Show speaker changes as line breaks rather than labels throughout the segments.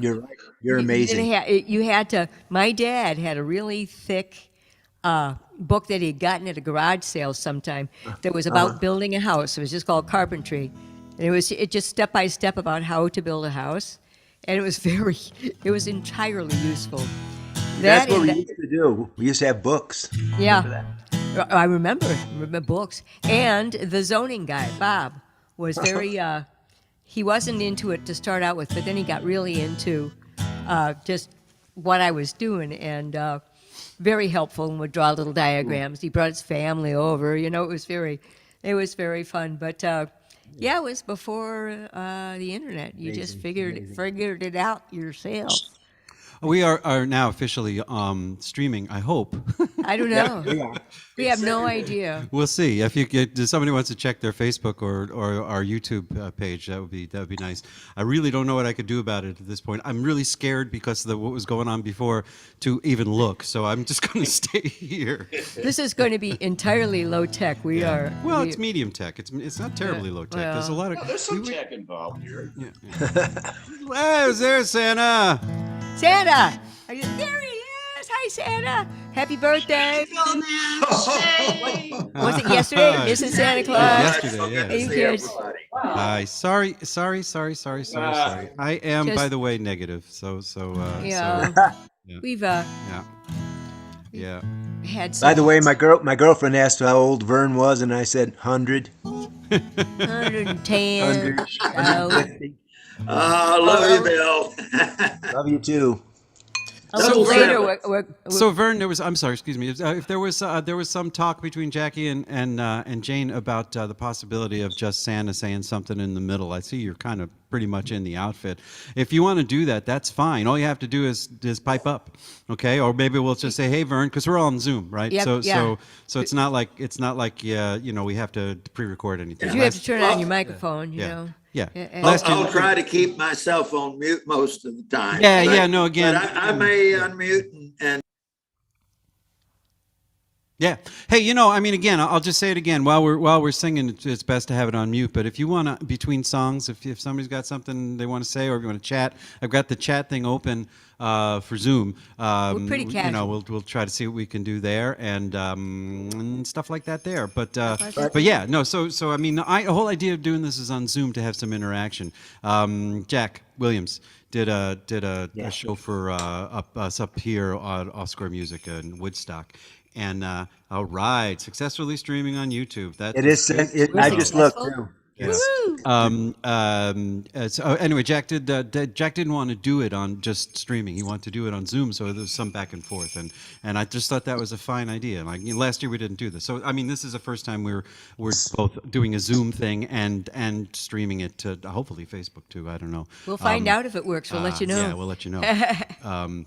You're right. You're
You didn't
amazing.
have. You had to. My dad had a really thick book that he had gotten at a garage sale sometime that was about building a house. It was just called Carpentry, and it just step by step about how to build a house, and it was very. It was entirely useful.
That's
That
what
and
we
that,
used to do. We used to have books.
yeah,
Remember that?
I remember books. And the zoning guy, Bob, was very. He wasn't into it to start out with, but then he got really into just what I was doing, and very helpful, and would draw little diagrams. He brought his family over. It was very fun. But yeah, it was before the internet. You just
Amazing.
figured it out yourself.
We are now officially streaming. I hope.
I don't
Yeah,
know.
we are.
We have no idea.
We'll see. If somebody wants to check their Facebook or our YouTube page, that would be nice. I really don't know what I could do about it at this point. I'm really scared because of what was going on before to even look. So I'm just going to stay here.
This is going to be entirely low tech. We are.
Well,
we-
it's medium tech. It's not terribly low tech. There's a lot of.
Oh, there's some tech involved here.
Hey, there's Santa.
Santa. There he is. Hi, Santa. Happy birthday. Was it yesterday? This is Santa Claus.
Yesterday, yeah.
Who cares?
Hi. Sorry. I am, by
Just-
the way, negative. So.
Yeah.
Yeah.
We've
Yeah.
had some
By the way, my girlfriend asked how old Vern was, and I said 100.
110.
150.
Love you, Bill.
Love you too.
A little
So,
later,
So Vern, I'm sorry, excuse me. If there was some talk between Jackie and Jane about the possibility of just Santa saying something in the middle. I see you're kind of pretty much in the outfit. If you want to do that, that's fine. All you have to do is pipe up, okay? Or maybe we'll just say, "Hey, Vern," because we're all on Zoom, right?
Yep,
so
yeah.
so it's not like we have to pre-record anything.
you have to turn on your microphone, you know.
Yeah.
And-
I'll try to keep myself on mute most of the time.
Yeah, no, again-
But I may unmute and
Yeah. Hey, I mean, again, I'll just say it again. While we're singing, it's best to have it on mute. But if you want to, between songs, if somebody's got something they want to say or if you want to chat, I've got the chat thing open for Zoom.
We're pretty
You
casual.
know, we'll try to see what we can do there and stuff like that there. But yeah, no. So I mean, the whole idea of doing this is on Zoom to have some interaction. Jack Williams did a show for us up here on Off Square Music in Woodstock. And all right, successfully streaming on YouTube.
It is. I just looked too.
Yes. So anyway, Jack didn't want to do it on just streaming. He wanted to do it on Zoom, so there was some back and forth, and I just thought that was a fine idea. Like last year we didn't do this, so I mean this is the first time we're both doing a Zoom thing and streaming it to hopefully Facebook too. I don't know.
We'll find out if it works. We'll let you know.
Yeah, we'll let you know.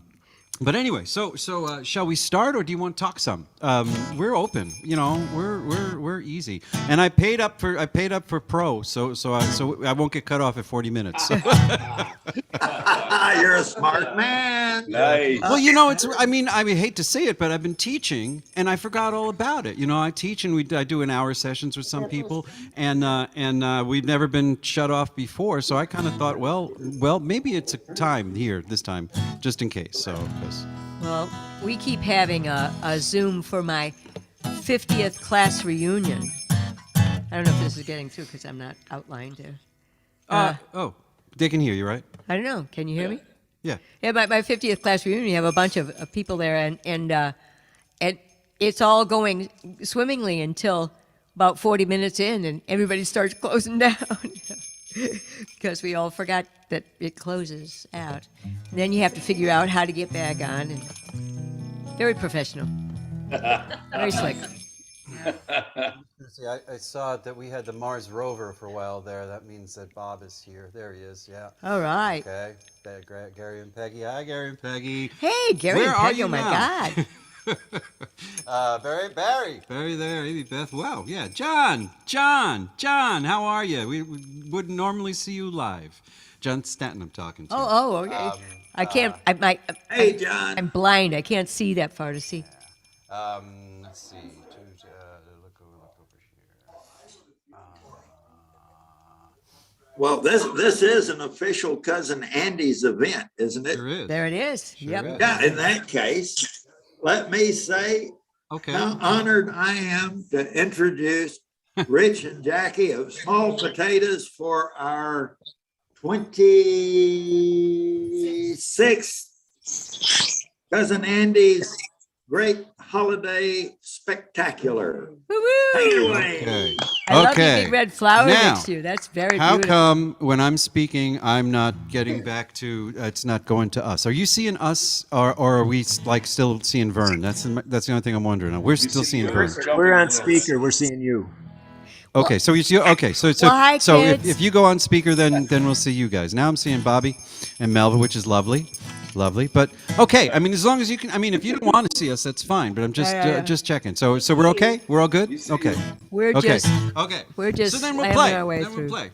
But anyway, so shall we start, or do you want to talk some? We're open, we're easy, and I paid up for pro, so I won't get cut off at 40 minutes.
you're a smart man.
Nice.
Well, I hate to say it, but I've been teaching, and I forgot all about it. I teach, and I do an hour sessions with some people, and we've never been shut off before, so I kind of thought, well, maybe it's a time here this time, just in case. So.
Well, we keep having a Zoom for my 50th class reunion. I don't know if this is getting through because I'm not outlined there.
They can hear you, right?
I don't know. Can you hear me?
Yeah.
Yeah, my 50th class reunion, you have a bunch of people there, and it's all going swimmingly until about 40 minutes in, and everybody starts closing down. Because we all forgot that it closes out. And then you have to figure out how to get back on. And very professional. Very slick.
See, I saw that we had the Mars rover for a while there. That means that Bob is here. There he is, yeah.
All right.
Okay. Gary and Peggy. Hi, Gary and Peggy.
Hey, Gary
Where
and
are
Peggy,
you
oh my
now?
God.
Barry there, Amy Beth. Wow, yeah. John, how are you? We wouldn't normally see you live. John Stanton I'm talking to.
Okay. I can't,
Hey, John.
I'm blind. I can't see that far to see.
Let's see. Look over here.
Well, this is an official Cousin Andy's event, isn't it?
There is.
There it is.
Sure
Yep.
is.
Yeah, in that case, let me say
Okay.
how honored I am to introduce Rich and Jackie of Small Potatoes for our 26th Cousin Andy's Great Holiday Spectacular.
Woo-woo!
Take it away.
Okay.
I love your
Okay.
big red flower
Now,
next to you. That's very
How
beautiful.
come when I'm speaking, I'm not getting back to? It's not going to us. Are you seeing us, or are we like still seeing Vern? That's the only thing I'm wondering. We're still seeing Vern.
We're on speaker. We're seeing you.
Okay, so you see. Okay, so
Well, hi,
so
kids.
if you go on speaker, then we'll see you guys. Now I'm seeing Bobby and Melva, which is lovely. But okay, I mean, as long as you can. I mean, if you don't want to see us, that's fine. But I'm just
Yeah.
just checking. So we're okay. We're all good. Okay.
We're
Okay.
just.
Okay.
We're just
So then we'll
slamming
play.
our way
Then
through.
we'll play.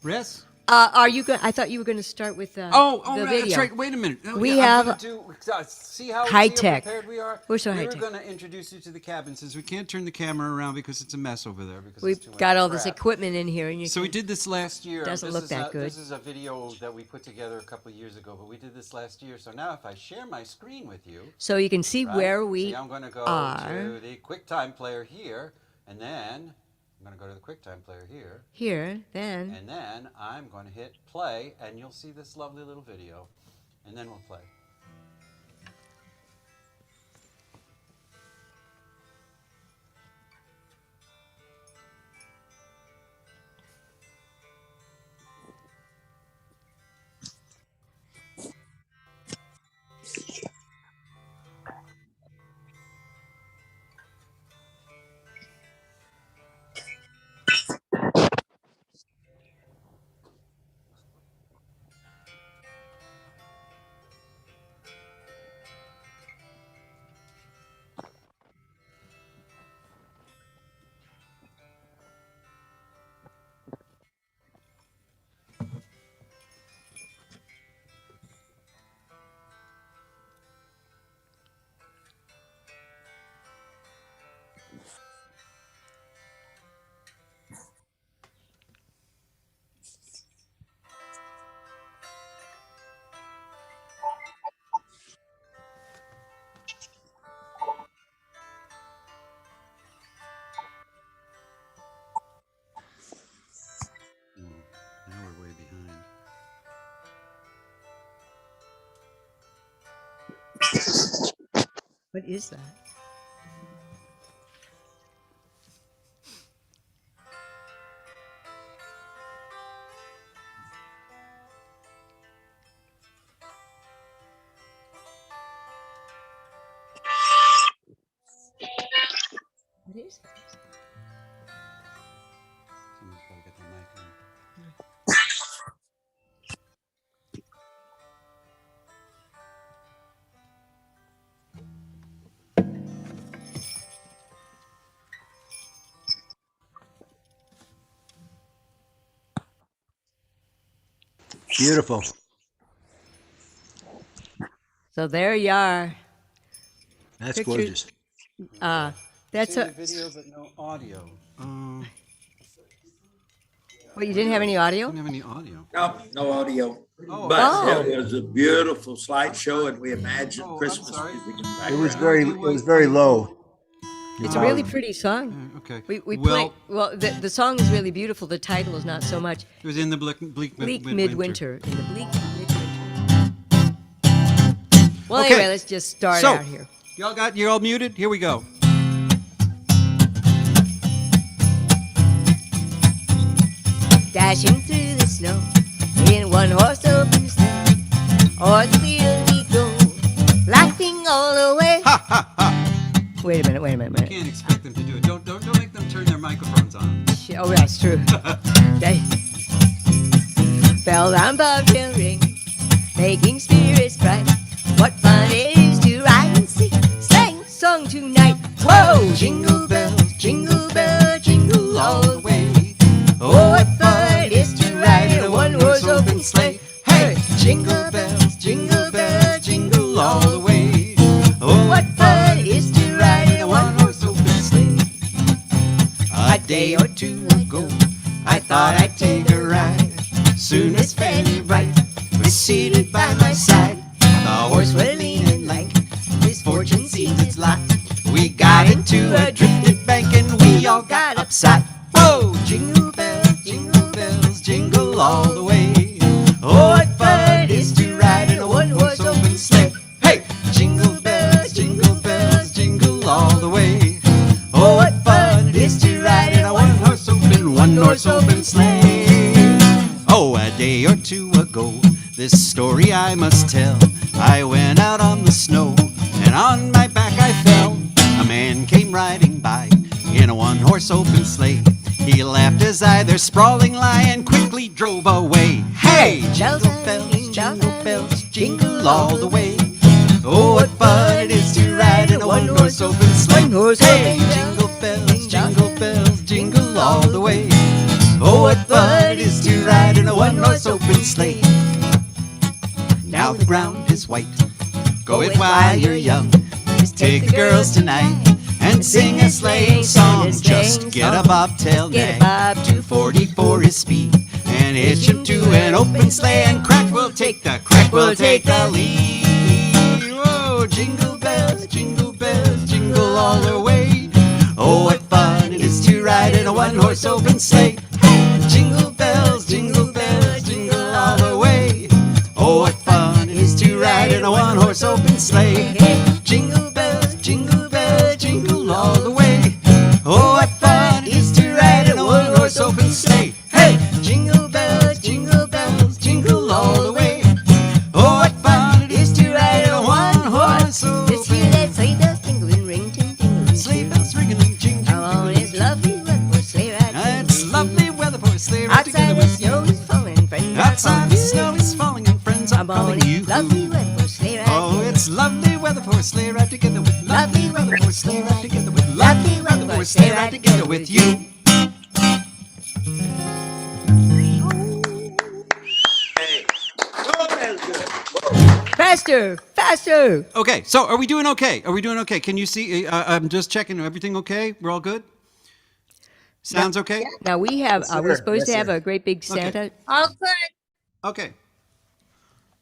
Yes.
Are you going? I thought you were going to start with the
Oh,
the
right,
video.
that's right. Wait a minute. No,
We
yeah,
have
I'm gonna see how
high
see how
tech.
prepared we are.
We're so high tech.
We're going to introduce you to the cabin since we can't turn the camera around because it's a mess over there. Because
We've
it's too much
got all this
crap.
equipment in here, and you.
So we did this last year.
Doesn't
This
look
is
that good.
This is a video that we put together a couple of years ago, but we did this last year. So now if I share my screen with you,
So you can see
right?
where we
See, I'm going to go
are.
to the QuickTime player here, and then I'm going to go to the QuickTime player here.
Here, then.
And then I'm going to hit play, and you'll see this lovely little video, and then we'll play. Now we're way behind.
What is that? What is it?
Someone's got to get their mic on.
Beautiful.
So there you are.
That's
Picture-
gorgeous.
That's
See
a.
the video, but no audio.
Well, you didn't have any audio.
Don't have any audio.
No audio.
Oh,
But
oh.
it was a beautiful slideshow, and we imagined
Oh, I'm
Christmas
sorry.
music in the
It was
background.
very low.
It's a really pretty song.
Okay.
We
well,
play. Well, the song is really beautiful. The title is not so much.
it was in the bleak
Bleak
midwinter.
midwinter. In the bleak midwinter. Well,
Okay.
anyway, let's just start
So-
out here.
You're all muted. Here we go.
Dashing through the snow in one horse open sleigh. O'er the field we go, laughing all the way.
Ha ha ha!
Wait a minute.
Can't expect them to do it. Don't make them turn their microphones on.
Oh, that's true. They bell and bobtail ring, making spirits bright. What fun it is to ride and sing song tonight. Whoa, jingle bell, jingle all the way. Oh, what fun it is to ride in a one-horse open sleigh. Hey, jingle bells, jingle all the way. Oh, what fun it is to ride in a one-horse open sleigh. A day or two ago, I thought I'd take a ride
soon as Fanny Bright was seated by my side, the horse was leaning like his fortune seems its lot. We got into a drifted bank and we all got upside. Whoa! Jingle bells, jingle all the way. Oh, what fun it is to ride in a one-horse open sleigh. Hey! Jingle bells, jingle all the way. Oh, what fun it is to ride in a one-horse open sleigh. Oh, a day or two ago, this story I must tell. I went out on the snow, and on my back I fell. A man came riding by in a one-horse open sleigh. He laughed as I there sprawling lie and quickly drove away. Hey! Jingle bells, jingle all the way. Oh, what fun it is to ride in a one-horse open sleigh. Hey! Jingle bells, jingle all the way. Oh, what fun it is to ride in a one-horse open sleigh. Now the ground is white, go it while you're young. Just take the girls tonight and sing a sleighing song. Just get a bobtail nag, 244 is speed, and hitch him to an open sleigh, and crack will take the lead. Whoa, jingle bells, jingle all the way. Oh, what fun it is to ride in a one-horse open sleigh. Hey, jingle bells, jingle all the way. Oh, what fun it is to ride in a one-horse open sleigh. Jingle bells, jingle all the way. Oh, what fun it is to ride in a one-horse open sleigh. Hey, jingle bells, jingle all the way. Oh, what fun it is to ride in a one-horse open.
Let's hear that sleigh bells tingling, ring, ting, tingling.
Sleigh bells ringing, jing,
Come on, it's lovely weather for a sleigh ride.
It's lovely weather for a sleigh ride
Outside
together
the
with
snow is falling, friends.
Outside the snow is falling and friends are
Come on,
calling you.
it's lovely weather for a sleigh ride.
Oh, it's lovely weather for a sleigh ride together with lovely weather for a sleigh ride together with lovely weather for a sleigh ride together with you.
Hey. Oh, that's good.
Faster!
Okay, so are we doing okay? Can you see? I'm just checking. Everything okay? We're all good? Sounds okay?
Now we have, are we
sir.
supposed
Yes,
to have
sir.
a great big Santa?
All good.
Okay.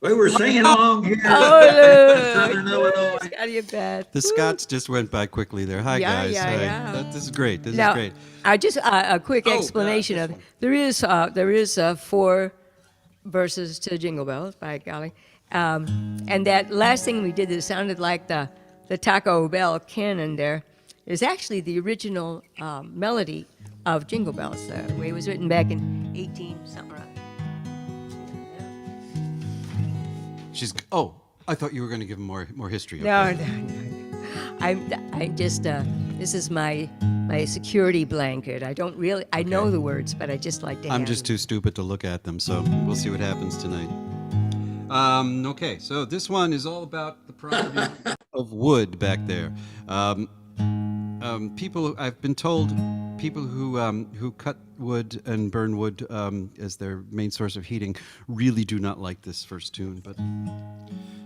We were singing along here
Oh,
in Southern Illinois.
it's out of your bed.
The Scots just went by quickly there. Hi,
Yeah,
guys.
yeah,
Hi.
yeah.
This is great. This
Now,
is great.
I just a quick
Oh,
explanation
this
of
one.
there is 4 verses to Jingle Bells, by golly, and that last thing we did that sounded like the Taco Bell cannon there is actually the original melody of Jingle Bells. The way it was written back in 18 something.
I thought you were going to give him more history.
No,
Okay.
no. I just this is my security blanket. I don't really I know the words, but I just like to.
I'm
have
just
them.
too stupid to look at them, so we'll see what happens tonight. Okay, so this one is all about the property of wood back there. People, I've been told, people who cut wood and burn wood as their main source of heating really do not like this first tune, but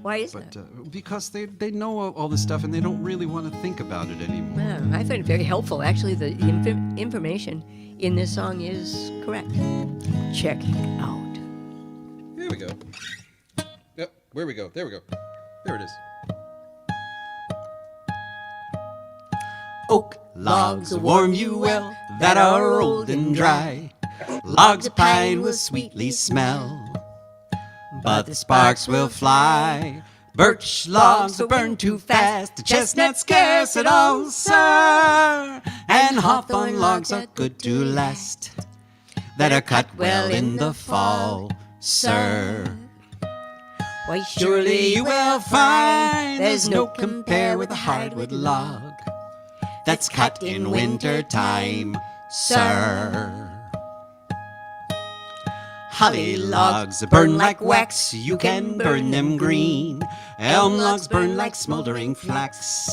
Why is that?
because they know all this stuff and they don't really want to think about it anymore.
Well, I find it very helpful. Actually, the information in this song is correct. Check it out.
Here we go. Yep, where we go? There we go. There it is. Oak logs warm you well that are old and dry. Logs of pine will sweetly smell, but the sparks will fly. Birch logs will burn too fast, the chestnut scarce at all, sir. And hawthorn logs are good to last, that are cut well in the fall, sir.
Why,
Surely you will find there's no compare with a hardwood log that's cut in winter time, sir. Holly logs burn like wax, you can burn them green. Elm logs burn like smoldering flax,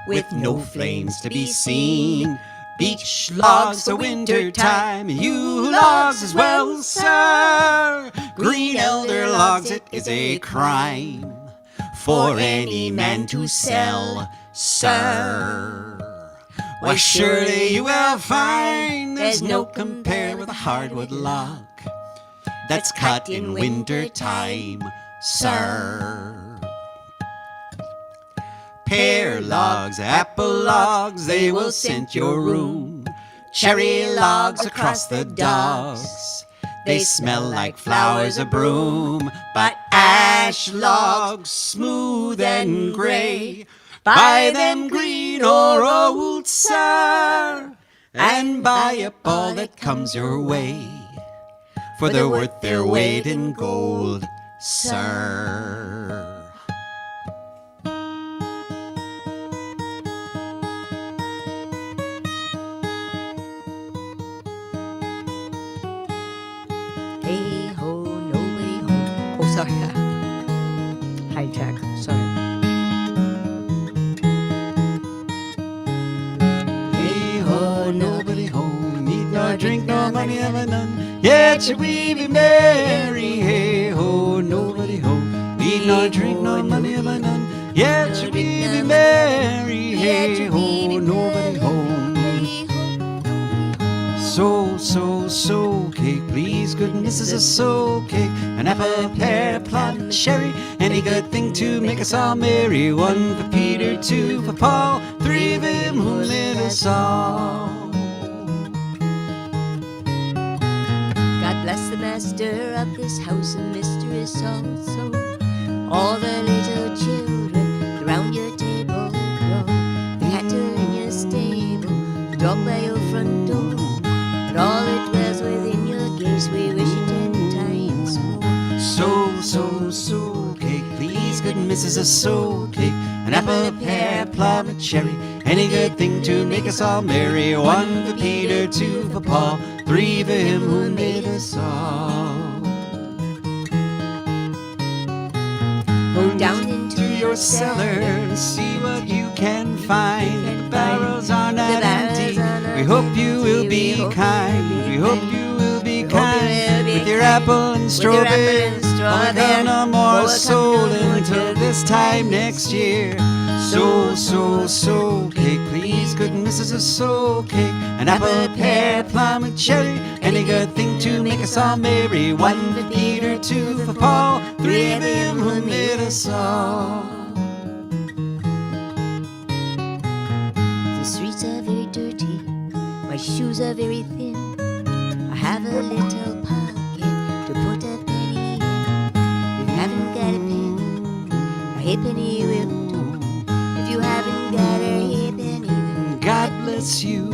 with no flames to be seen. Beech logs are winter time, yew logs as well, sir. Green elder logs, it is a crime for any man to sell, sir. Why, surely you will find there's no compare with a hardwood log that's cut in winter time, sir. Pear logs, apple logs, they will scent your room. Cherry logs across the docks, they smell like flowers of broom. But ash logs, smooth and gray, buy them green or old, sir, and buy up all that comes your way, for they're worth their weight in gold, sir.
Hey ho, nobody home. Oh, sorry. High tech. Sorry.
Hey ho, nobody home, need nor drink nor money ever none. Yet should we be merry. Hey ho, nobody home, need nor drink nor money ever none. Yet should we be merry. Hey ho, nobody home. So cake, please, good missus, a so cake. An apple, pear, plum, cherry, any good thing to make us all merry. One for Peter, two for Paul, three of them who made us all.
God bless the master of this house and mistress also. All the little children around your table grow. The cattle in your stable, the dog by your front door. And all that dwells within your gates, we wish you 10 times more.
So cake, please, good missus, a so cake. An apple, a pear, plum, a cherry, any good thing to make us all merry. One for Peter, two for Paul, three for him who made us all.
Go down into
Your cellar and see what you can find. The barrels are not empty. We hope you will be kind. We hope you will be kind with your apple and strawberry. Won't have no more soul until this time next year. So cake, please, good missus, a so cake. An apple, pear, plum, and cherry, any good thing to make us all merry. One for Peter, two for Paul, three of them who made us all.
The streets are very dirty, my shoes are very thin. I have a little pocket to put a penny in. If you haven't got a penny, a halfpenny will do. If you haven't got a halfpenny, then
God bless you.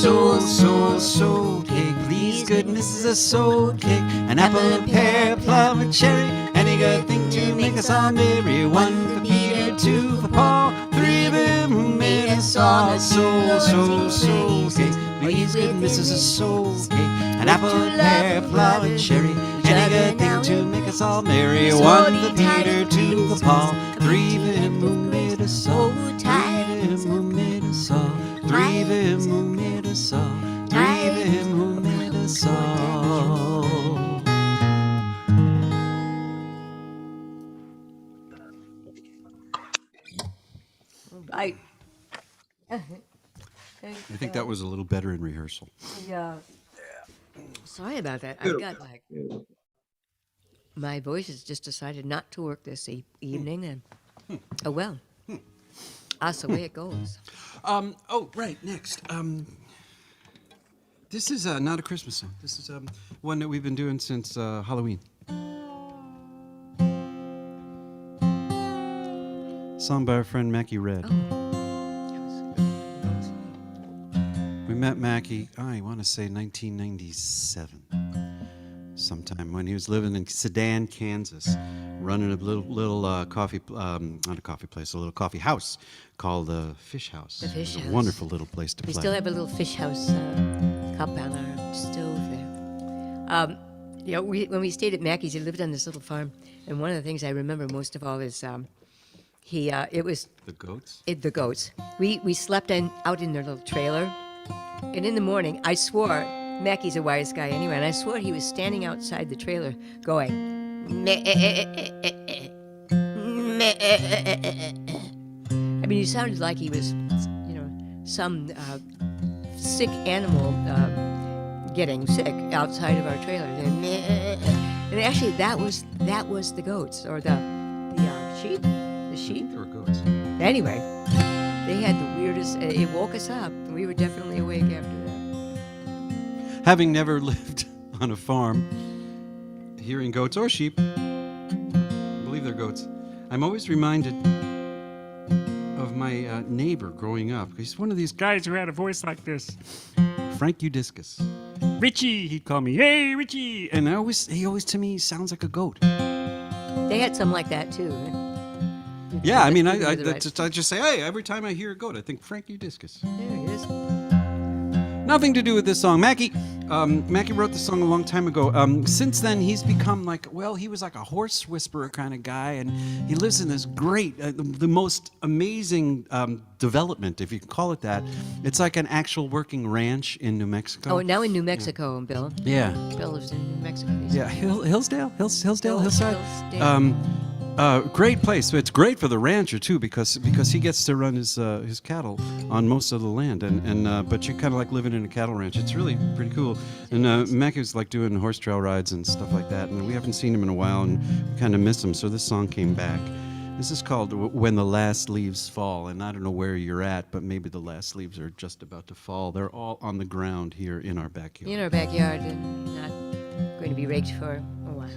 So cake, please, good missus, a so cake. An apple, a pear, plum, a cherry, any good thing to make us all merry. One for Peter, two for Paul, three of them who made us all. So cake, please, good missus, a so cake. An apple, a pear, plum, a cherry, any good thing to make us all merry. One for Peter, two for Paul, three of them who made us all. Three of them who made us all. Three of them who made us all. Three of them who made us all.
I
think that was a little better in rehearsal.
yeah. Sorry about that. I've got my voice has just decided not to work this evening, and oh well, that's the way it goes.
Oh, right, next. This is not a Christmas song. This is one that we've been doing since Halloween. Song by our friend Mackie Red. We met Mackie, I want to say 1997, sometime when he was living in Sedan, Kansas, running a little coffee, not a coffee place, a little coffee house called the Fish House.
The Fish
It was
House.
a wonderful little place to
We
play.
still have a little fish house cup on our stove there. You know, when we stayed at Mackey's, he lived on this little farm, and one of the things I remember most of all is it was
The goats?
the goats. We slept out in their little trailer, and in the morning, I swore, Mackey's a wise guy anyway, and I swore he was standing outside the trailer going, meh, meh. I mean, he sounded like he was, some sick animal, getting sick outside of our trailer. And actually, that was the goats or the sheep. The sheep.
There were goats.
Anyway, they had the weirdest. It woke us up. We were definitely awake after that.
Having never lived on a farm, hearing goats or sheep, I believe they're goats, I'm always reminded of my neighbor growing up. He's one of these guys who had a voice like this. Frank Udiscus. Richie, he'd call me, hey, Richie. And he always to me sounds like a goat.
They had some like that too.
Yeah, I mean, I just say, hey, every time I hear a goat, I think Frank Udiscus.
There he is.
Nothing to do with this song. Mackie wrote the song a long time ago. Since then, he's become he was like a horse whisperer kind of guy, and he lives in this great, the most amazing development, if you can call it that. It's like an actual working ranch in New Mexico.
Oh, now in New Mexico, Bill.
Yeah.
Bill lives in New Mexico.
Yeah, Hillsdale, Hillside.
Hillsdale.
Great place. It's great for the rancher too, because he gets to run his cattle on most of the land, but you're kind of like living in a cattle ranch. It's really pretty cool. And Mackie was like doing horse trail rides and stuff like that, and we haven't seen him in a while, and we kind of miss him. So this song came back. This is called "When the Last Leaves Fall," and I don't know where you're at, but maybe the last leaves are just about to fall. They're all on the ground here in our backyard.
In our backyard, and not going to be raked for a while.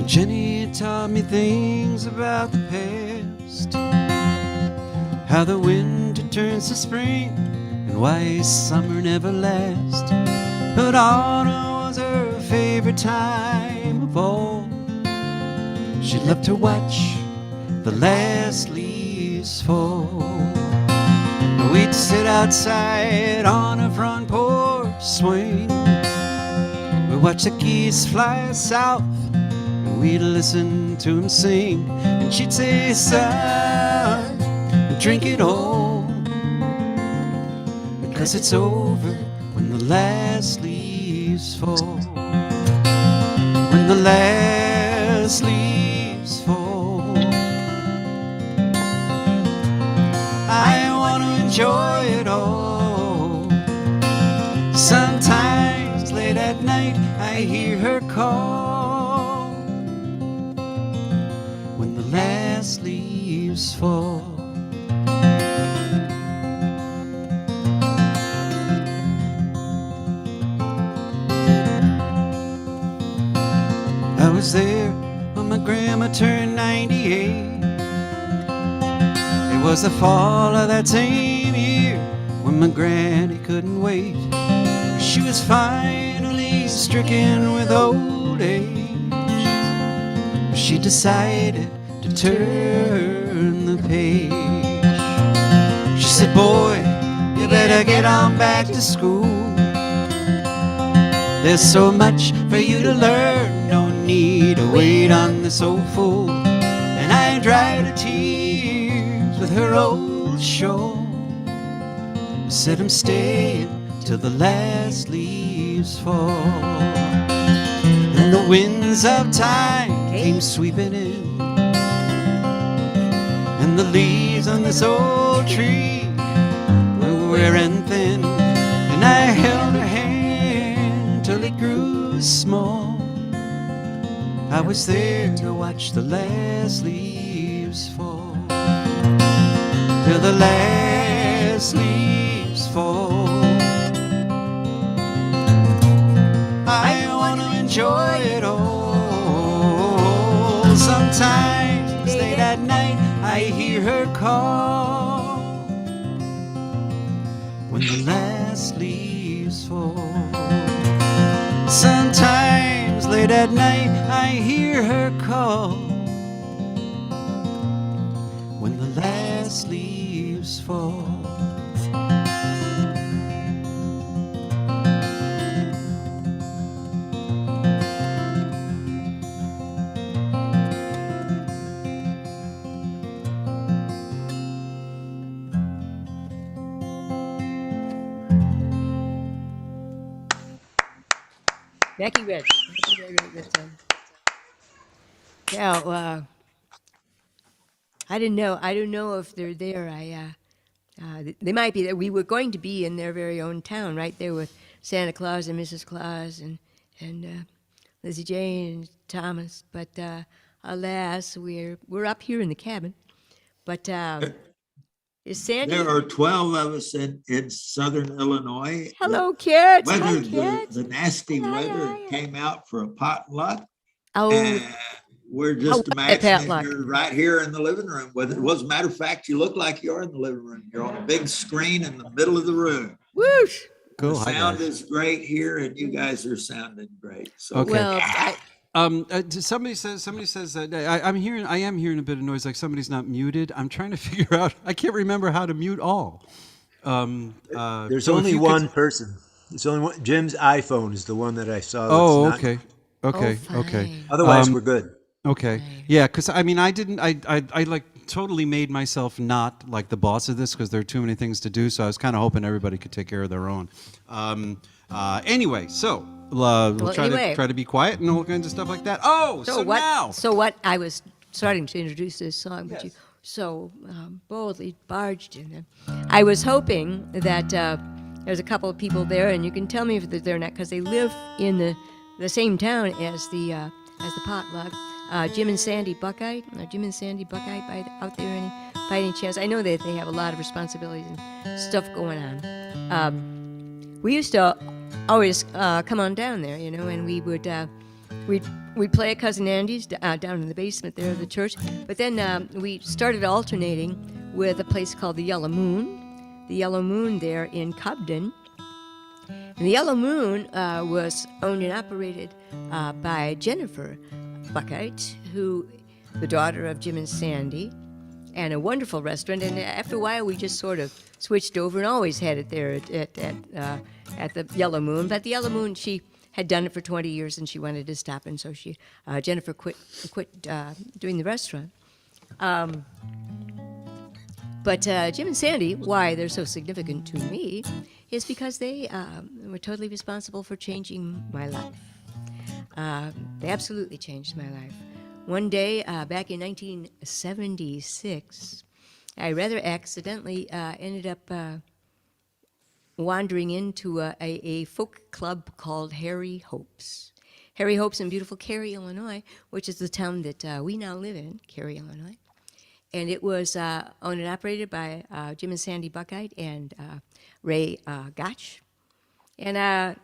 Jenny taught me things about the past, how the winter turns to spring and why summer never lasts. But autumn was her favorite time of all. She loved to watch the last leaves fall. We'd sit outside on her front porch swing. We'd watch the geese fly south, we'd listen to him sing, and she'd say, son, drink it all, because it's over when the last leaves fall. When the last leaves fall, I want to enjoy it all. Sometimes late at night I hear her call. When the last leaves fall, I was there when my grandma turned 98. It was the fall of that same year when my granny couldn't wait. She was finally stricken with old age. She decided to turn the page. She said, boy, you better get on back to school. There's so much for you to learn, no need to wait on this old fool. And I dried her tears with her old shawl. Said I'm staying till the last leaves fall. And the winds of time came sweeping in, and the leaves on this old tree were wearing thin. And I held her hand till it grew small. I was there to watch the last leaves fall, till the last leaves fall. I want to enjoy it all. Sometimes late at night I hear her call. When the last leaves fall. Sometimes late at night I hear her call. When the last leaves fall.
Mackie Red. Yeah, I didn't know. I don't know if they're there. They might be there. We were going to be in their very own town, right there with Santa Claus and Mrs. Claus and Lizzie Jane and Thomas. But alas, we're up here in the cabin. But is Sandy?
There are 12 of us in southern Illinois.
Hello, kids. Hi,
Weather,
kids.
the nasty
Hi,
weather
hi.
came out for a potluck.
Oh,
And we're just
Oh,
imagining
potluck.
you're right here in the living room. Well, as a matter of fact, you look like you're in the living room. You're on a big screen in the middle of the room.
whoosh.
Cool.
The
Hi,
sound
guys.
is great here, and you guys are sounding great. So
Okay.
Well,
Somebody says that I am hearing a bit of noise, like somebody's not muted. I'm trying to figure out. I can't remember how to mute all.
There's
so if
only
you could-
one person. It's only one. Jim's iPhone is the one that I saw.
Oh,
that's not-
okay, okay,
Oh,
okay.
fine.
Otherwise, we're good.
Okay. Yeah, because I mean, I didn't. I like totally made myself not like the boss of this because there are too many things to do. So I was kind of hoping everybody could take care of their own. Anyway, so we'll try to be quiet and all kinds of stuff like that. Oh, so
what?
now.
So what? I was starting to introduce this song, but you so boldly barged in there. I was hoping that there's a couple of people there, and you can tell me if they're not, because they live in the same town as the potluck. Jim and Sandy Buckeye. Jim and Sandy Buckeye out there by any chance? I know that they have a lot of responsibilities and stuff going on. We used to always come on down there, and we would we'd play at Cousin Andy's down in the basement there of the church. But then we started alternating with a place called the Yellow Moon. The Yellow Moon there in Cobden. And the Yellow Moon was owned and operated by Jennifer Buckite, the daughter of Jim and Sandy, and a wonderful restaurant. And after a while, we just sort of switched over and always had it there at the Yellow Moon. But the Yellow Moon, she had done it for 20 years, and she wanted to stop, and so Jennifer quit doing the restaurant. But Jim and Sandy, why they're so significant to me, is because they were totally responsible for changing my life. They absolutely changed my life. One day, back in 1976, I rather accidentally ended up wandering into a folk club called Harry Hope's. Harry Hope's in beautiful Cary, Illinois, which is the town that we now live in, Cary, Illinois. And it was owned and operated by Jim and Sandy Buckite and Ray Gotch. And I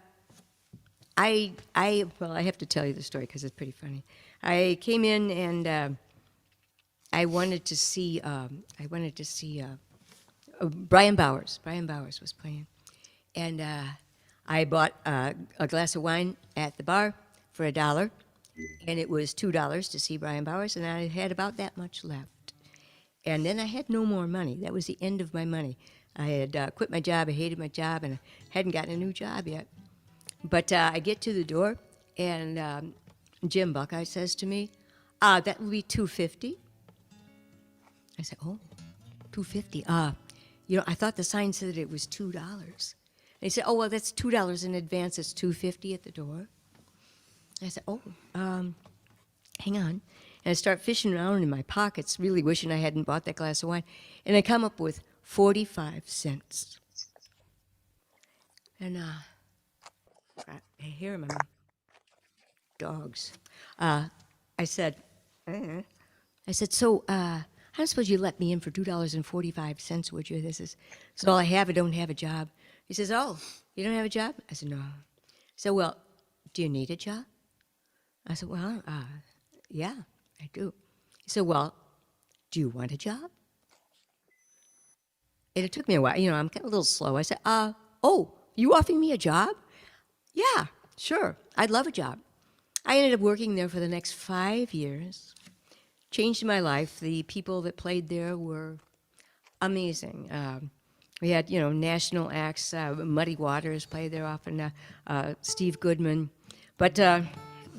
have to tell you the story because it's pretty funny. I came in and I wanted to see Brian Bowers. Brian Bowers was playing, and I bought a glass of wine at the bar for $1, and it was $2 to see Brian Bowers, and I had about that much left. And then I had no more money. That was the end of my money. I had quit my job. I hated my job, and I hadn't gotten a new job yet. But I get to the door, and Jim Buckeye says to me, that will be $2.50. I said, oh, $2.50. I thought the sign said that it was $2. And he said, oh, well, that's $2 in advance. It's $2.50 at the door. I said, oh, hang on. And I start fishing around in my pockets, really wishing I hadn't bought that glass of wine. And I come up with 45 cents. And I hear my dogs. I said, so I don't suppose you let me in for $2.45, would you? This is all I have. I don't have a job. He says, oh, you don't have a job? I said, no. He said, well, do you need a job? I said, well, yeah, I do. He said, well, do you want a job? And it took me a while. I'm kind of a little slow. I said, oh, you offering me a job? Yeah, sure. I'd love a job. I ended up working there for the next 5 years. Changed my life. The people that played there were amazing. We had, national acts. Muddy Waters played there often. Steve Goodman. But I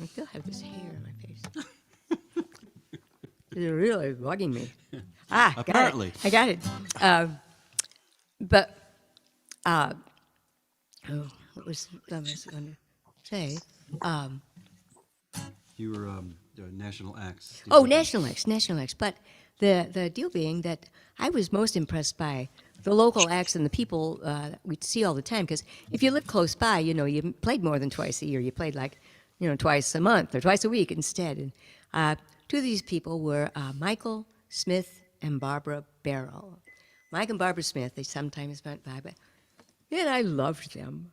still have this hair on my face. It's really bugging me.
Apparently.
I got it. What was I going to say?
You were national acts.
Oh, national acts. But the deal being that I was most impressed by the local acts and the people that we'd see all the time. Because if you live close by, you played more than twice a year. You played like, twice a month or twice a week instead. And two of these people were Michael Smith and Barbara Barrell. Mike and Barbara Smith, they sometimes went by, but man, I loved them.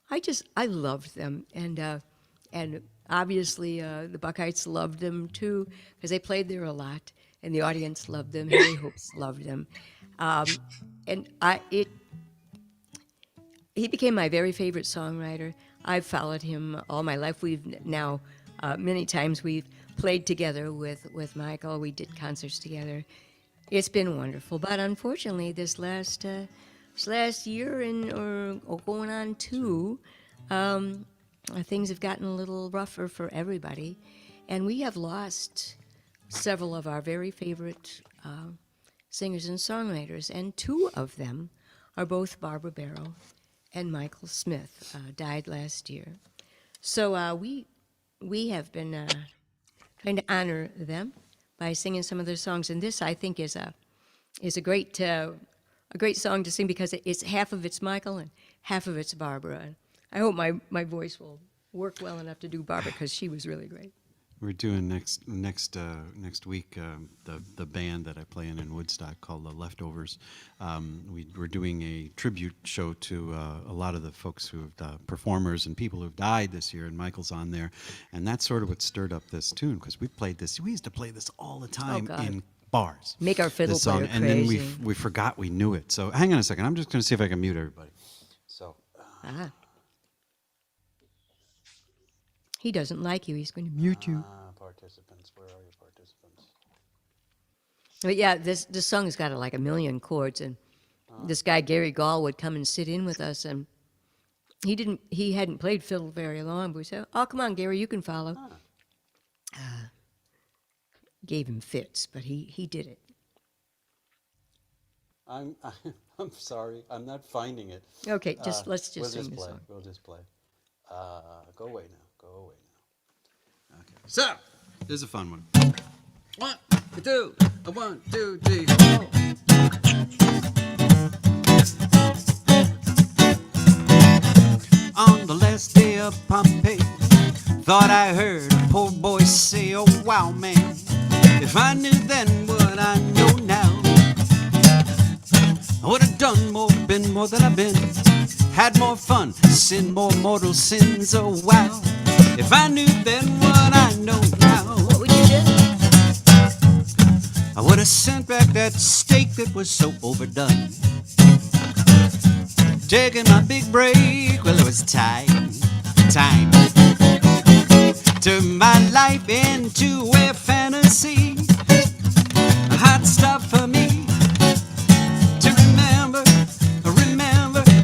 I loved them. And obviously the Buckeyes loved them too because they played there a lot, and the audience loved them. Harry Hopes loved them. He became my very favorite songwriter. I've followed him all my life. We've now, many times we've played together with Michael. We did concerts together. It's been wonderful. But unfortunately, this last year or going on two, things have gotten a little rougher for everybody. And we have lost several of our very favorite singers and songwriters. And two of them are both Barbara Barrow and Michael Smith, died last year. So we have been trying to honor them by singing some of their songs. And this, I think, is a great song to sing because it's half of it's Michael and half of it's Barbara. And I hope my voice will work well enough to do Barbara because she was really great.
We're doing next week the band that I play in Woodstock called the Leftovers. We're doing a tribute show to a lot of the folks who have performers and people who've died this year, and Michael's on there, and that's sort of what stirred up this tune because we used to play this all the time in bars.
Make our fiddle
this song,
player
and
crazy.
then we forgot we knew it. So hang on a second. I'm just going to see if I can mute everybody. So.
He doesn't like you. He's going to mute you.
Participants, where are your participants?
But yeah, this song has got like a million chords, and this guy Gary Gall would come and sit in with us, and he hadn't played fiddle very long, but we said, "Oh, come on, Gary, you can follow." Gave him fits, but he did it.
I'm sorry, I'm not finding it.
Okay, let's just
we'll
sing
just
the
play.
song.
We'll just play. Go away now. Okay. So, here's a fun one. 1, 2, 1, 2, 3, 4. On the last day of Pompeii, thought I heard a poor boy say, "Oh wow, man, if I knew then what I know now, I would have done more, been more than I've been, had more fun, sinned more mortal sins, oh wow. If I knew then what I know now,
What would you do?
I would have sent back that steak that was so overdone. Taking my big break, well, it was time. Turn my life into a fantasy. Hot stuff for me to remember,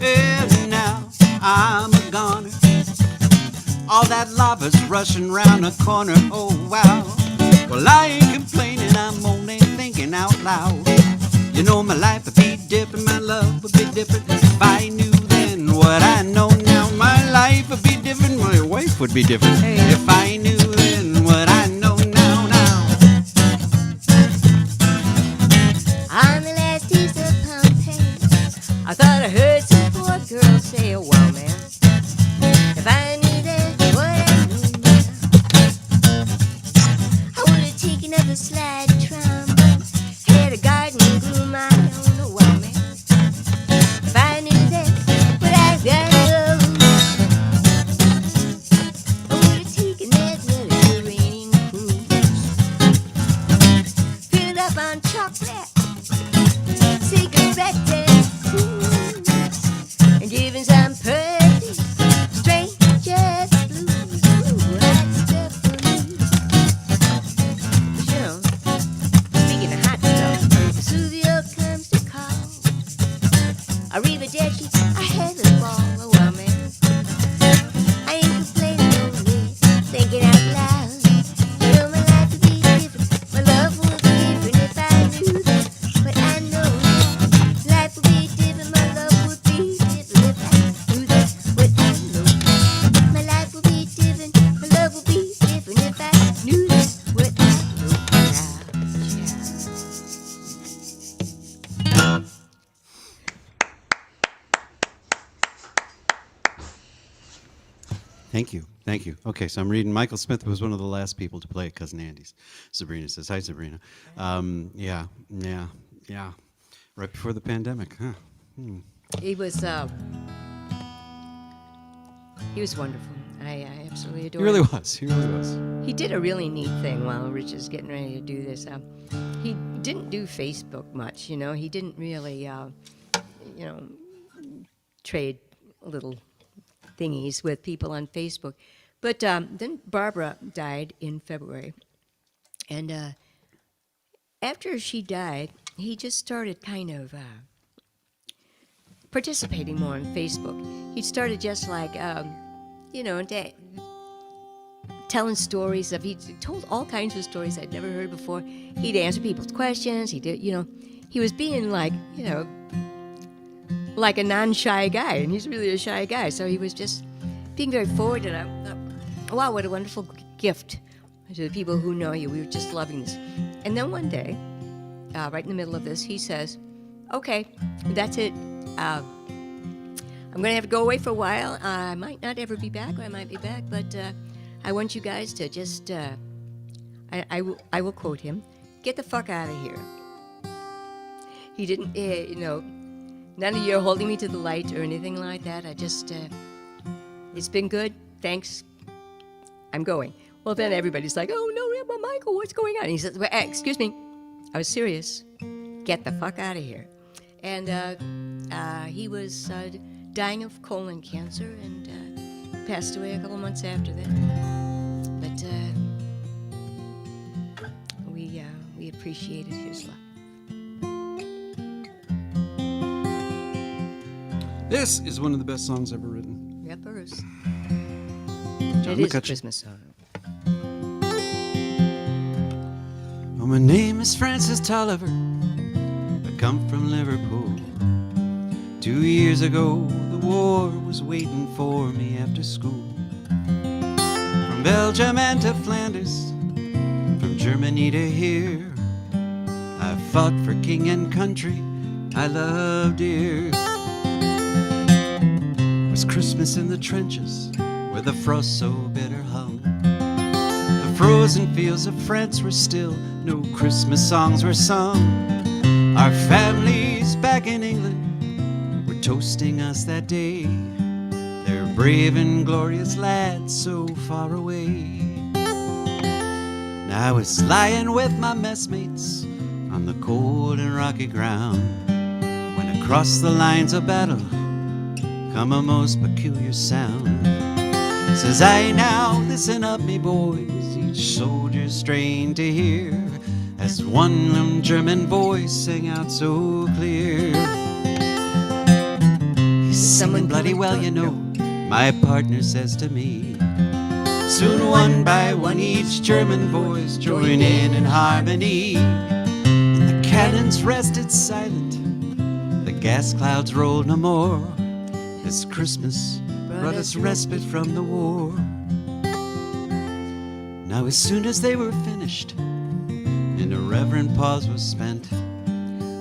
and now I'm a goner. All that lava's rushing round the corner, oh wow. Well, I ain't complaining, I'm only thinking out loud. You know my life would be different, my love would be different. If I knew then what I know now, my life would be different, my wife would be different. If I knew then what I know now.
On the last days of Pompeii, I thought I heard some poor girl say, "Oh wow, man, if I knew then what I know now, I would have taken up a slide trombone, had a garden and grew my own, oh wow, man, if I knew then what I got know, I would have taken that Mediterranean cruise, filled up on chocolate, cigarette and cruise, and giving some perfect strangers blues. Ooh, hot stuff for me. But,
Thank you. Thank you. Okay, so I'm reading. Michael Smith was one of the last people to play at Cousin Andy's. Sabrina says, hi, Sabrina. Yeah. Right before the pandemic, huh?
He was wonderful. I absolutely adore
He really
him.
was. He really was.
He did a really neat thing while Rich is getting ready to do this. He didn't do Facebook much, you know. He didn't really, trade little thingies with people on Facebook. But then Barbara died in February. And after she died, he just started kind of participating more on Facebook. He started just like, telling stories of, he told all kinds of stories I'd never heard before. He'd answer people's questions. He did, he was being like, like a non-shy guy, and he's really a shy guy. So he was just being very forward, and I thought, wow, what a wonderful gift to the people who know you. We were just loving this. And then one day, right in the middle of this, he says, okay, that's it. I'm going to have to go away for a while. I might not ever be back, or I might be back, but I want you guys to just, I will quote him, get the fuck out of here. He didn't, none of you are holding me to the light or anything like that. I just, it's been good. Thanks. I'm going. Well, then everybody's like, oh, no, but Michael, what's going on? And he says, well, excuse me. I was serious. Get the fuck out of here. And he was dying of colon cancer and passed away a couple months after that. But we appreciated his love.
This is one of the best songs ever written.
Yep, Bruce.
John
It is a
McCutcheon.
Christmas song.
Oh, my name is Francis Tolliver. I come from Liverpool. 2 years ago, the war was waiting for me after school. From Belgium and to Flanders, from Germany to here, I fought for king and country I loved dear. It was Christmas in the trenches, where the frost so bitter hung. The frozen fields of France were still, no Christmas songs were sung. Our families back in England were toasting us that day. They're brave and glorious lads so far away. Now I was lying with my messmates on the cold and rocky ground, when across the lines of battle come a most peculiar sound. Says I, now listen up me boys, each soldier strained to hear, as one German voice sang out so clear. He's singing bloody well, you know, my partner says to me. Soon one by one each German voice join in harmony. And the cannons rested silent, the gas clouds rolled no more, as Christmas brought us respite from the war. Now as soon as they were finished and a reverent pause was spent,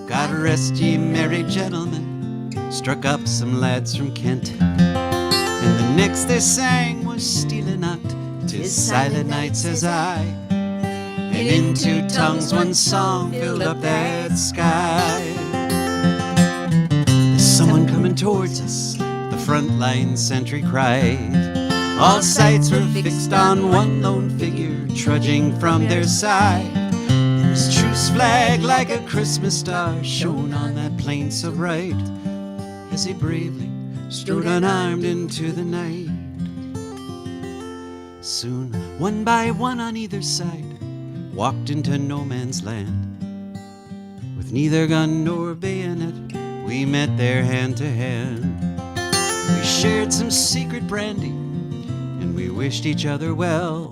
God rest ye merry gentlemen, struck up some lads from Kent. And the next they sang was Stealing Not, 'Tis Silent Night, says I. And in two tongues one song filled up that sky. There's someone coming towards us, the frontline sentry cried. All sights were fixed on one lone figure trudging from their side. And his truce flag like a Christmas star shone on that plain so bright, as he bravely strode unarmed into the night. Soon, one by one on either side, walked into no man's land. With neither gun nor bayonet, we met there hand to hand. We shared some secret brandy, and we wished each other well.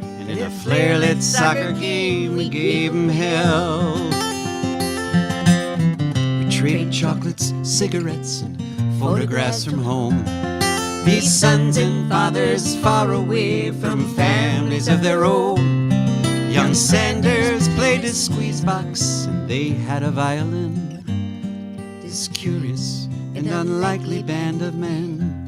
And in a flare-lit soccer game, we gave 'em hell. We traded chocolates, cigarettes, and photographs from home. These sons and fathers far away from families of their own. Young Sanders played his squeeze box, and they had a violin. This curious and unlikely band of men.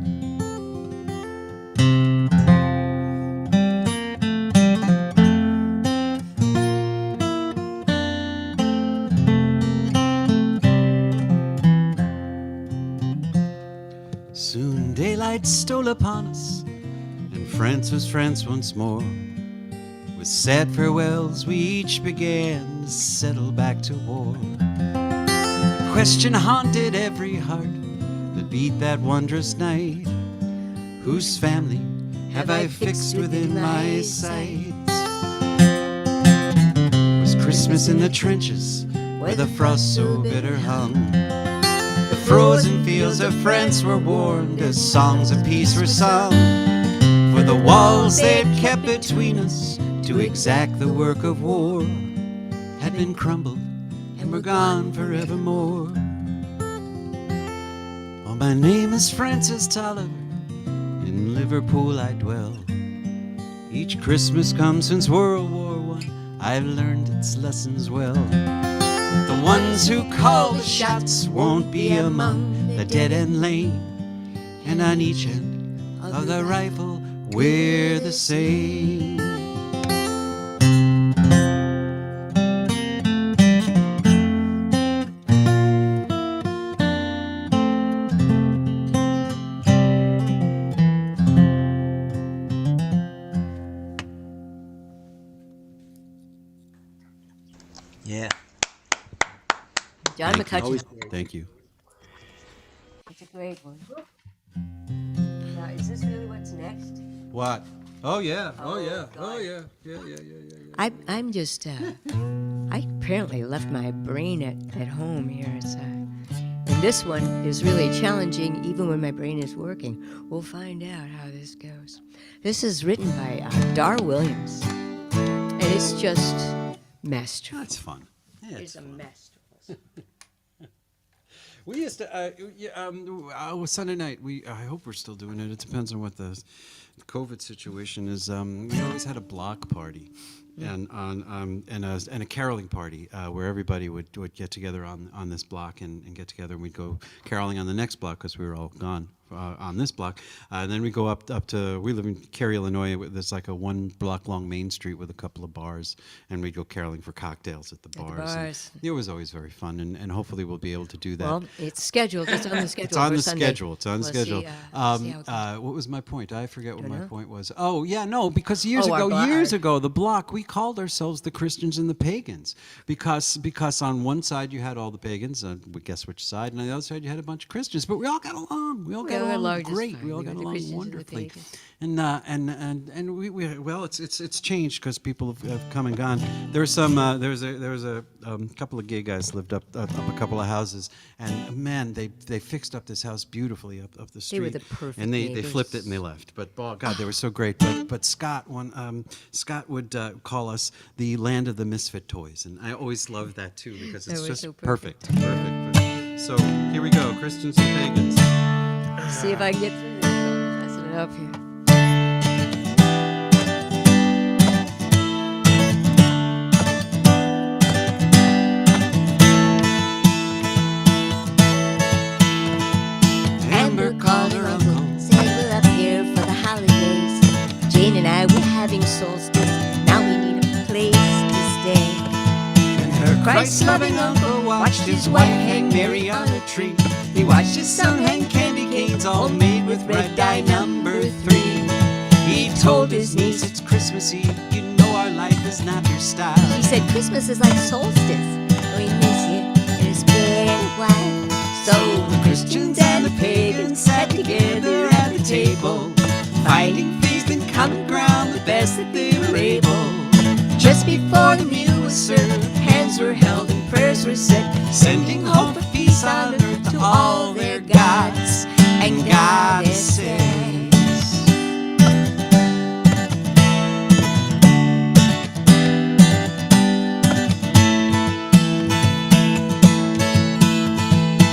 night stole upon us, and France was France once more. With sad farewells, we each began to settle back to war. The question haunted every heart that beat that wondrous night: whose family have I fixed within my sights? Was Christmas in the trenches where the frost so bitter hung? The frozen fields of France were warmed as songs of peace were sung. For the walls they had kept between us to exact the work of war had been crumbled and were gone forevermore. Oh, my name is Francis Tolliver, in Liverpool I dwell. Each Christmas come since World War I, I've learned its lessons well. The ones who call the shots won't be among the dead and lame, and on each end of the rifle we're the same.
Yeah.
John McCutcheon.
Thank you.
It's a great one. Now, is this really what's next?
What? Oh yeah. Oh yeah.
God.
Oh yeah. Yeah.
I'm just, I apparently left my brain at home here. And this one is really challenging even when my brain is working. We'll find out how this goes. This is written by Dar Williams, and it's just masterful.
That's fun. Yeah,
It's a masterful.
We used to, Sunday night, I hope we're still doing it. It depends on what the COVID situation is. We always had a block party and a caroling party where everybody would get together on this block and get together, and we'd go caroling on the next block because we were all gone on this block. And then we go up to, we live in Cary, Illinois. There's like a 1 block long main street with a couple of bars, and we'd go caroling for cocktails at the bars. And it was always very fun, and hopefully we'll be able to do that.
Well, it's scheduled. It's on the schedule.
It's on
for
the
Sunday.
schedule. It's on the
We'll
schedule.
see how it goes.
What was my point? I forget what my
know.
point was. Oh yeah, no, because years
Oh, our
ago, the block, we called ourselves the Christians and the pagans because on one side you had all the pagans, guess which side, and on the other side you had a bunch of Christians, but we all got along. We all got along great. We all got along wonderfully. And we well, it's changed because people have come and gone. There's some there was a couple of gay guys lived up a couple of houses, and man, they fixed up this house beautifully up the street.
They were the perfect
and they
neighbors.
flipped it and they left. But oh God, they were so great. But Scott would call us the land of the misfit toys, and I always loved that too because it's
was
just
so
perfect. So here we go, Christians and pagans.
See if I can get through this. Messing it up here.
Amber called her uncle, said we're up here for the holidays. Jane and I were having solstice, now we need a place to stay.
And her Christ-loving uncle watched his wife hang Mary on a tree. He watched his son hang candy canes all made with red dye number 3. He told his niece it's Christmas Eve, you know our life is not your style.
She said Christmas is like solstice, we miss you, it's been a while.
So the Christians and the pagans sat together at the table, finding faith and common ground the best that they were able. Just before the meal was served, hands were held and prayers were said, sending hope of peace on earth to all their gods and goddesses.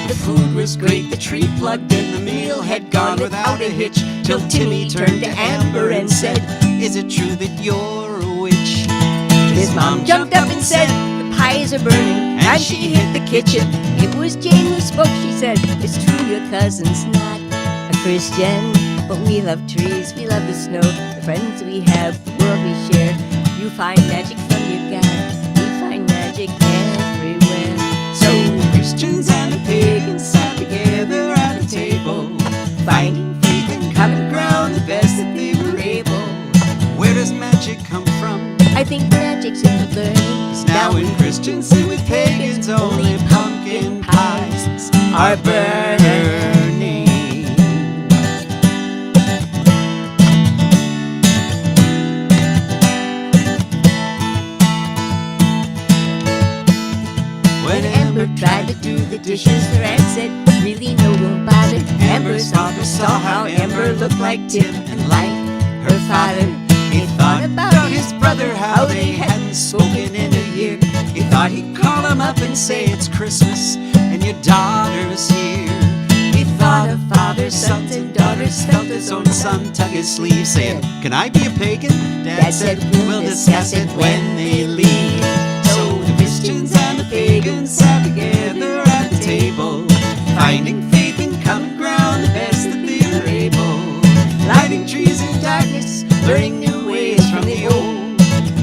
The food was great, the tree plugged in, the meal had gone without a hitch, till Timmy turned to Amber and said, is it true that you're a witch?
His mom jumped up and said, the pies are burning, and she hit the kitchen.
It was Jane who spoke. She said, it's true your cousin's not a Christian, but we love trees, we love the snow, the friends we have, the world we share. You find magic from your God, we find magic everywhere.
So Christians and the pagans sat together at the table, finding faith and
I think magic's in the learning.
'Cause now when Christians sit with pagans, only pumpkin pies are burning.
When Amber tried to do the dishes, her aunt said, really no, don't bother. Amber's father saw how Amber looked like Tim and like her father.
He thought about his brother, how they hadn't spoken in a year. He thought he'd call him up and say it's Christmas and your daughter's here. He thought of fathers, sons, and daughters, felt his own son tug his sleeve, saying, can I be a pagan? Dad said, we'll discuss it when they leave. So the Christians and the pagans sat together at the table, finding faith in common ground the best that they were able. Lighting trees in darkness, learning new ways from the old,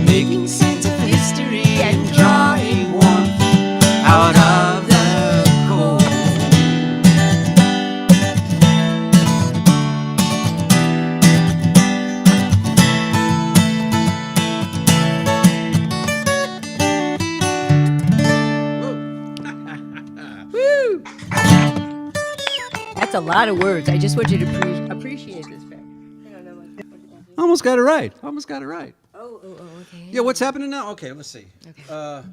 making sense of history and drawing warmth out of the cold.
Woo! That's a lot of words. I just want you to appreciate this fact. I don't know what did I do?
Almost got it right. Almost got it right.
Oh, okay.
Yeah, what's happening now? Okay, let's see. Okay.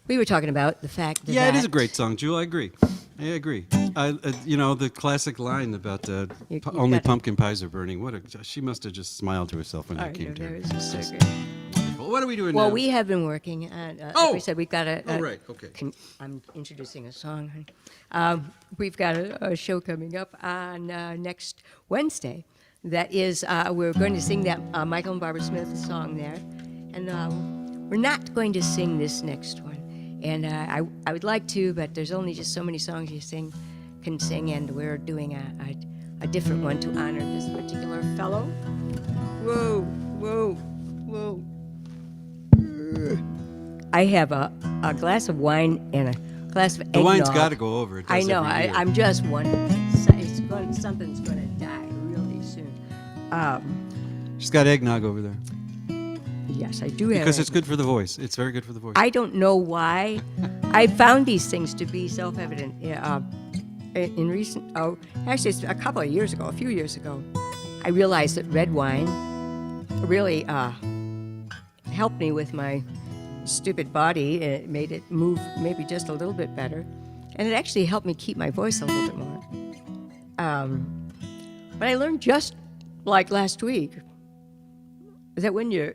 We were talking about the fact that
Yeah, it is a great song, Jewel. I agree. I agree. The classic line about
You
only
got it.
pumpkin pies are burning. She must have just smiled to herself when
I
that came to her.
know, it's just so great.
Wonderful. What are we doing
Well,
now?
we have been working on,
Oh!
like we said, we've got a...
Oh, right, okay.
I'm introducing a song, honey. We've got a show coming up on next Wednesday. That is, we're going to sing that Michael and Barbara Smith song there. And we're not going to sing this next one. And I would like to, but there's only just so many songs you can sing, and we're doing a different one to honor this particular fellow. Whoa, whoa, whoa. I have a glass of wine and a glass of eggnog.
The wine's got to go over. It does
I know.
every year.
I'm just wondering. Something's going to die really soon.
She's got eggnog over there.
Yes, I do have.
Because it's good for the voice. It's very good for the voice.
I don't know why. I found these things to be self-evident in recent. Oh, actually, it's a few years ago. I realized that red wine really helped me with my stupid body. It made it move maybe just a little bit better, and it actually helped me keep my voice a little bit more. But I learned just like last week that when your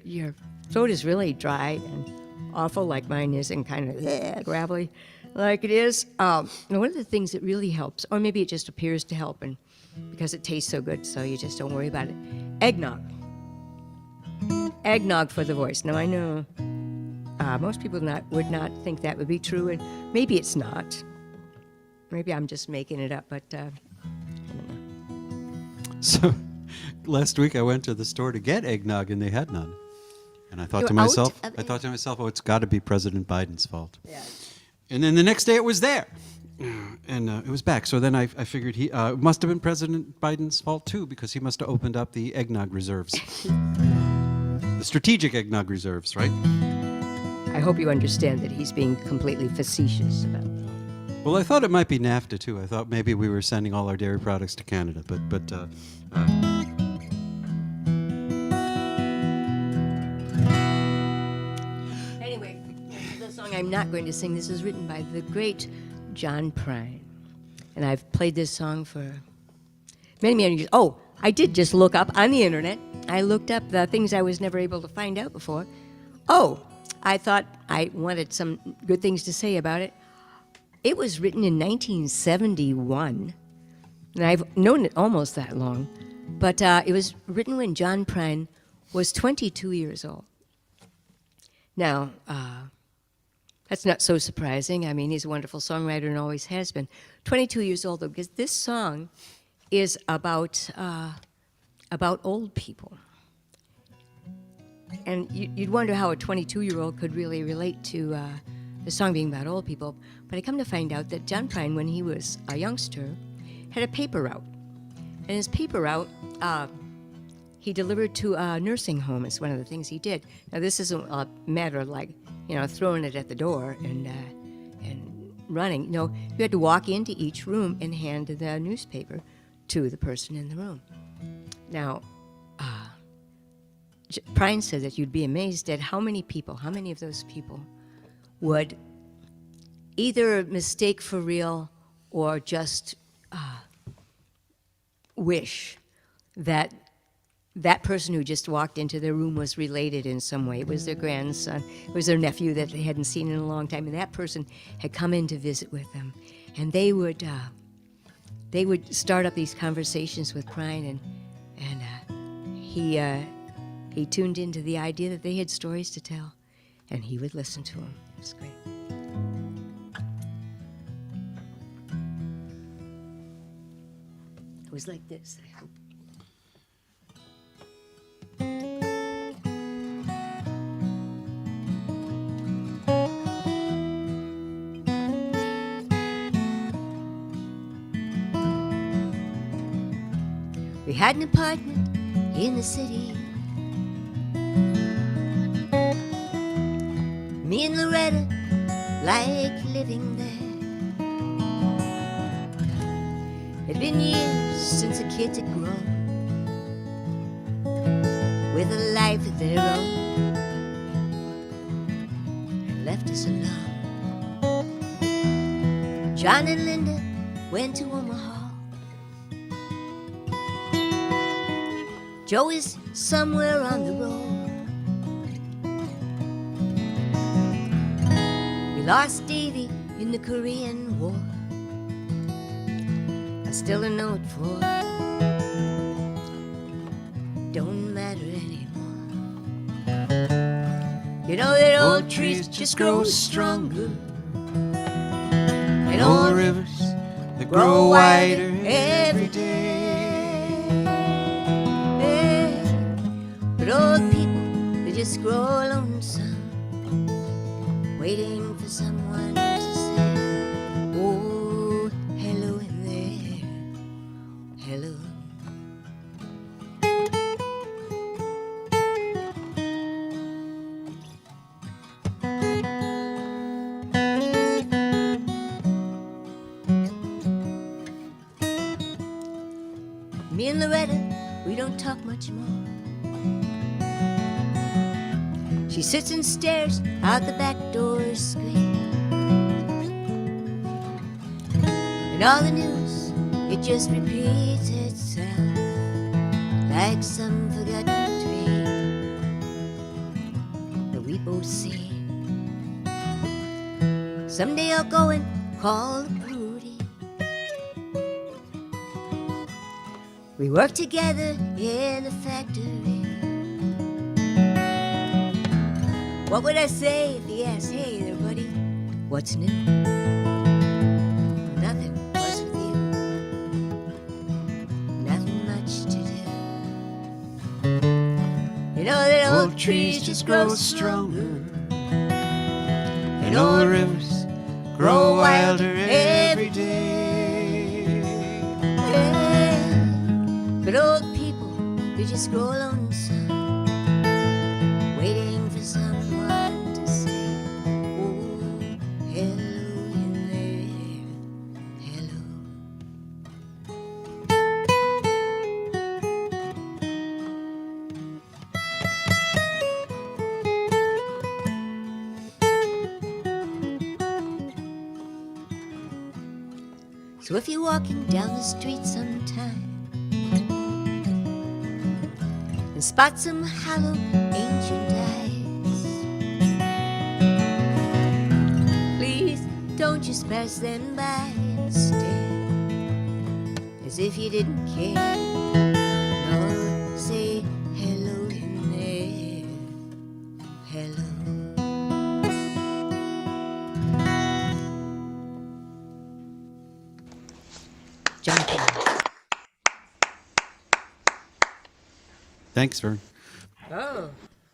throat is really dry and awful like mine is, and kind of gravelly like it is, one of the things that really helps, or maybe it just appears to help, and because it tastes so good, so you just don't worry about it. Eggnog for the voice. Now I know most people would not think that would be true, and maybe it's not. Maybe I'm just making it up, but I don't know.
So, last week I went to the store to get eggnog and they had none. And I thought
You're
to myself,
out?
oh, it's got to be President Biden's fault.
Yeah.
And then the next day it was there. And it was back. So then I figured it must have been President Biden's fault too, because he must have opened up the eggnog reserves. The strategic eggnog reserves, right?
I hope you understand that he's being completely facetious about that.
Well, I thought it might be NAFTA too. I thought maybe we were sending all our dairy products to Canada, but
Anyway, the song I'm not going to sing, this is written by the great John Prine. And I've played this song for many, many years. Oh, I did just look up on the internet. I looked up the things I was never able to find out before. Oh, I thought I wanted some good things to say about it. It was written in 1971, and I've known it almost that long, but it was written when John Prine was 22 years old. Now, that's not so surprising. I mean, he's a wonderful songwriter and always has been. 22 years old, though, because this song is about old people. And you'd wonder how a 22-year-old could really relate to the song being about old people. But I come to find out that John Prine, when he was a youngster, had a paper route. And his paper route, he delivered to a nursing home. Is one of the things he did. Now, this isn't a matter of like, throwing it at the door and running. No, you had to walk into each room and hand the newspaper to the person in the room. Now, Prine said that you'd be amazed at how many of those people would either mistake for real or just wish that that person who just walked into their room was related in some way. It was their grandson, it was their nephew that they hadn't seen in a long time, and that person had come in to visit with them. And they would start up these conversations with Prine, and he tuned into the idea that they had stories to tell, and he would listen to them. It was great. It was like this, I hope. We had an apartment in the city. Me and Loretta like living there. It'd been years since the kids had grown, with a life of their own, and left us alone. John and Linda went to Omaha. Joe is somewhere on the road. We lost Davy in the Korean War. Still a note for don't matter anymore. You know that old trees just grow stronger, and old rivers that grow wider every day. But old people, they just grow lonesome, waiting for someone to say, oh, hello in there, hello. Me and Loretta, we don't talk much more. She sits and stares out the back door screen, and all the news, it just repeats itself like some forgotten dream that we both see. Someday I'll go and call the Prudy. We work together in the factory. What would I say if he asked, hey there, buddy, what's new? Nothing. What's with you? Nothing much to do. You know that old trees just grow stronger, and old rivers grow wilder every day. But old people, they just grow lonesome, waiting for someone to say, oh, hello in there, hello. So if you're walking down the street sometime and spot some hollow ancient eyes, please don't just pass them by and stare as if you didn't care. No, say hello in there, hello. Jump in.
Thanks, Vern.
Oh,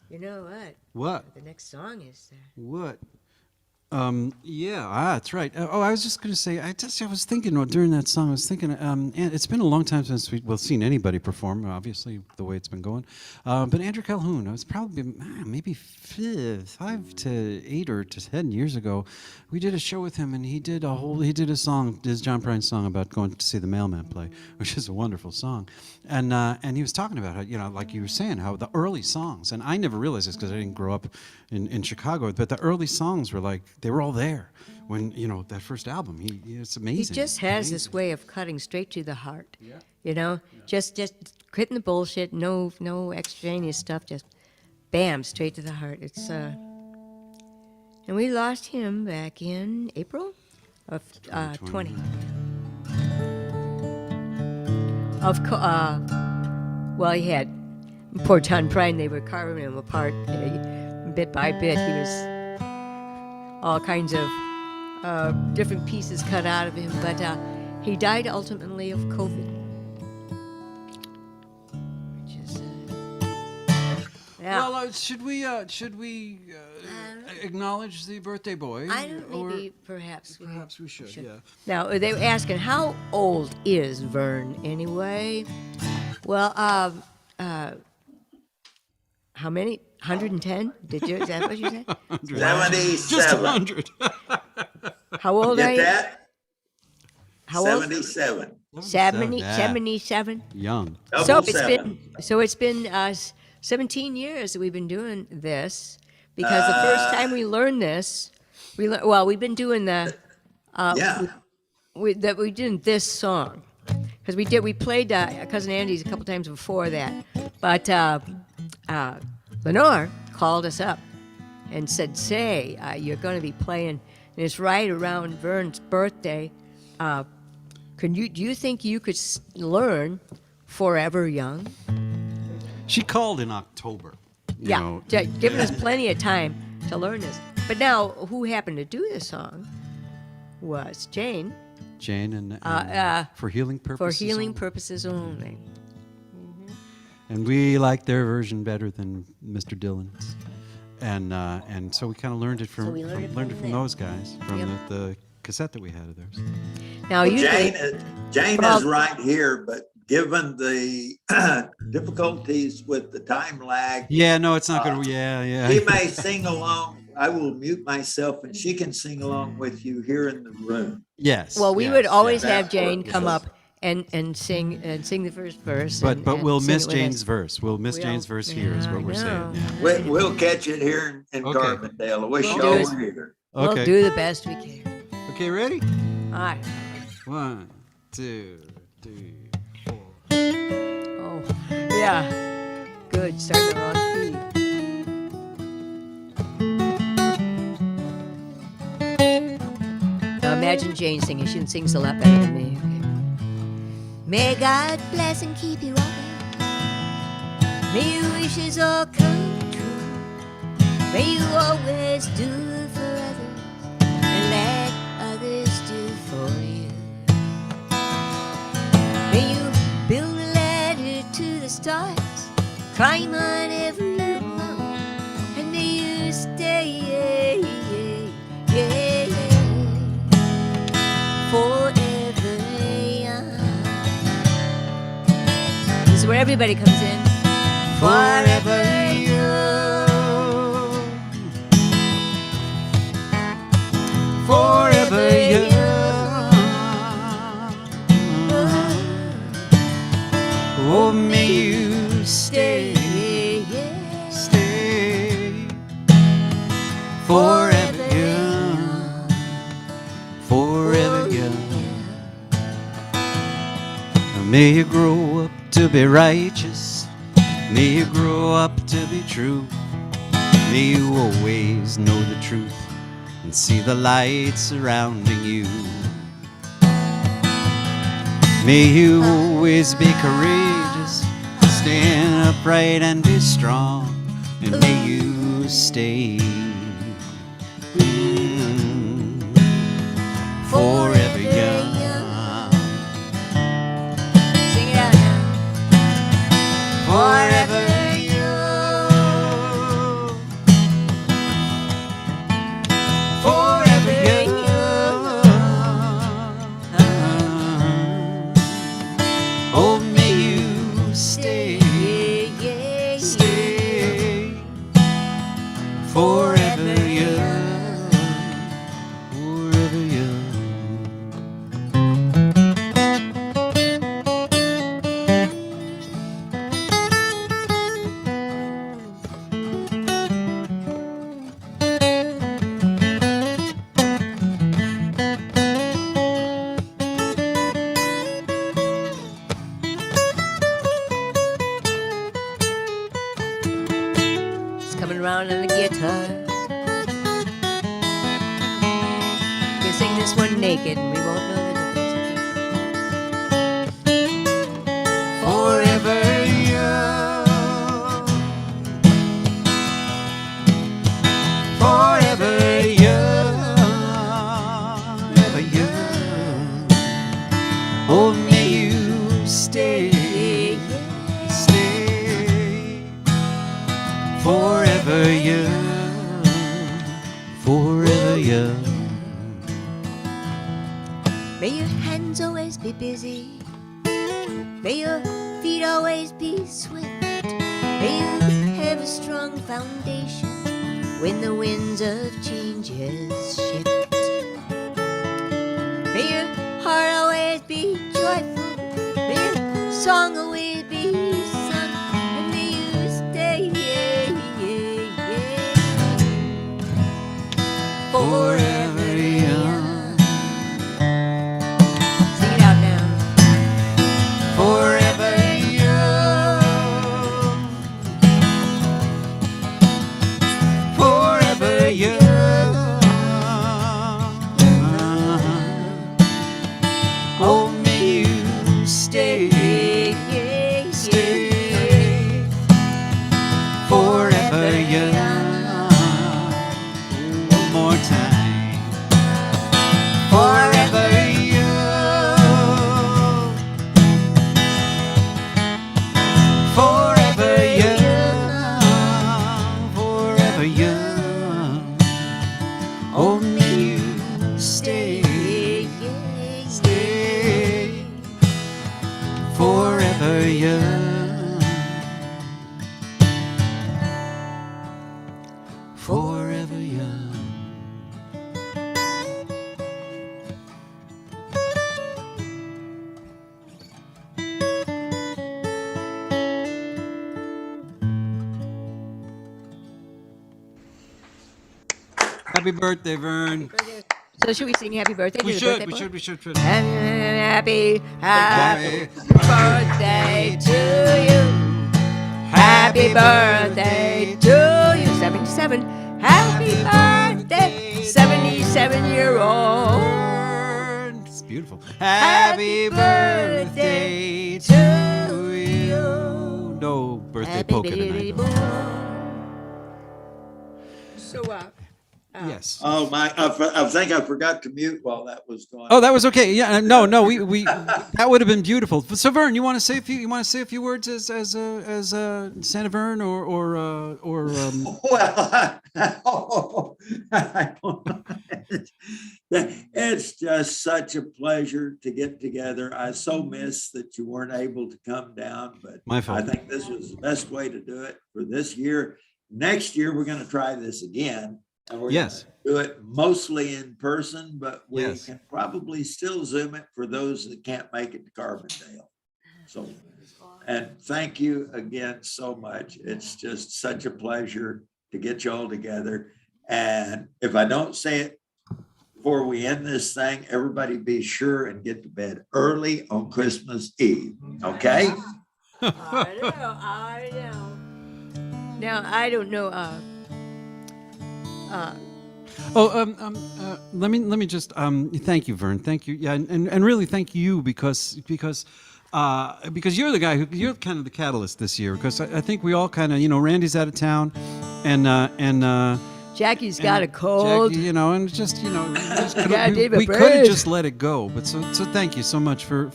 you know what?
What?
The next song is there.
What? That's right. I was just going to say, I was thinking during that song, I was thinking, and it's been a long time since we've seen anybody perform, obviously, the way it's been going. But Andrew Calhoun, it was probably maybe 5 to 8 or to 10 years ago. We did a show with him, and he did a song, his John Prine song about going to see the Mailman play, which is a wonderful song. And he was talking about how, like you were saying, how the early songs, and I never realized this because I didn't grow up in Chicago, but the early songs were like, they were all there when, that first album. It's amazing.
He just has this way of cutting straight to the heart. Yeah. Just quitting the bullshit, no extraneous stuff, just bam, straight to the heart. It's and we lost him back in April of 20. Well, he had poor John Prine. They were carving him apart bit by bit. He was all kinds of different pieces cut out of him, but he died ultimately of COVID. Which is, yeah.
Well, should we acknowledge the birthday boy?
I don't know, maybe perhaps
we should. Yeah.
Now, they were asking, how old is Vern anyway? Well, how many? 110? Is that what you said?
77.
Just 100.
How old are
Get
you?
that?
How old?
77.
77?
Young.
So
Double seven.
it's been 17 years that we've been doing this, because the first time we learned this, we've been doing the
Yeah.
we did this song, because we played Cousin Andy's a couple times before that, but Lenore called us up and said, "Say, you're going to be playing, and it's right around Vern's birthday. Do you think you could learn Forever Young?"
She called in October.
Giving us plenty of time to learn this. But now, who happened to do this song was Jane.
Jane and for healing purposes.
For healing
only.
purposes only.
And we liked their version better than Mr. Dillon's, and so we kind of learned it from
them.
those guys from
Yep.
the cassette that we had of theirs.
Now,
Jane
Well-
is right here, but given the difficulties with the time lag,
Yeah, no, it's not going to. Yeah.
he may sing along. I will mute myself, and she can sing along with you here in the room.
Yes.
Well, we
yes,
would always
yeah.
have Jane
That
come
works.
up and sing the first verse.
But
and
we'll
sing
miss
it with
Jane's
us.
verse. We'll miss
We'll-
Jane's verse here, is
yeah,
what we're
I
saying.
know.
Yeah.
We'll catch it here in
Okay.
Carbondale. I wish
We'll
y'all
do it.
were here.
We'll
Okay.
do the best we can.
Okay, ready?
All right.
1, 2, 3, 4.
Oh, yeah. Good. Starting the wrong key. Now imagine Jane singing. She sings a lot better than me. Okay.
May God bless and keep you always. May your wishes all come true. May you always do for others and let others do for you. May you build a ladder to the stars, climb on every mountain, and may you stay forever young.
This is where everybody comes in.
Forever young.
Forever young. Oh, may you stay forever young. Forever young. May you grow up to be righteous. May you grow up to be true. May you always know the truth and see the light surrounding you. May you always be courageous, stand upright and be strong, and may you stay forever young.
Sing it out now.
Forever young. Forever
this one naked, and we won't know the difference.
Forever young. Forever young. Ever young. Oh, may you stay. Stay. Forever young. Forever young.
May your hands always be busy. May your feet always be swift. May you have a strong foundation when the winds of changes shift. May your heart always be joyful. May your song always be sung. And may you stay forever young.
Sing it out now.
Forever young. Forever young. Oh, may you stay. Stay. Forever young. One more time. Forever young. Forever young. Forever young. Oh, may you stay. Stay. Forever young. Forever young. Happy birthday, Vern.
So should we sing happy birthday?
We
to the
should,
birthday
we
boy?
should.
Happy
Happy
birthday to you. Happy birthday to you. 77. Happy birthday, 77-year-old.
It's beautiful. Happy birthday to you. No birthday polka tonight.
So,
Yes.
Oh my! I think I forgot to mute while that was going.
Oh, that was okay. Yeah, no, we that would have been beautiful. So, Vern, you want to say a few words as Santa Vern or
Well, I don't know. It's just such a pleasure to get together. I so miss that you weren't able to come down, but
My fault.
I think this was the best way to do it for this year. Next year, we're going to try this again. And we're
Yes.
going to do it mostly in person, but we
Yes.
can probably still Zoom it for those that can't make it to Carbondale. So, and thank you again so much. It's just such a pleasure to get you all together. And if I don't say it before we end this thing, everybody be sure and get to bed early on Christmas Eve. Okay?
I know. Now, I don't know.
Let me just thank you, Vern. Thank you. Yeah, and really thank you because you're the guy you're kind of the catalyst this year, because I think we all kind of, Randy's out of town, and
Jackie's got a cold.
Jackie, and just
David
we could have
Bridge.
just let it go, but so thank you so much for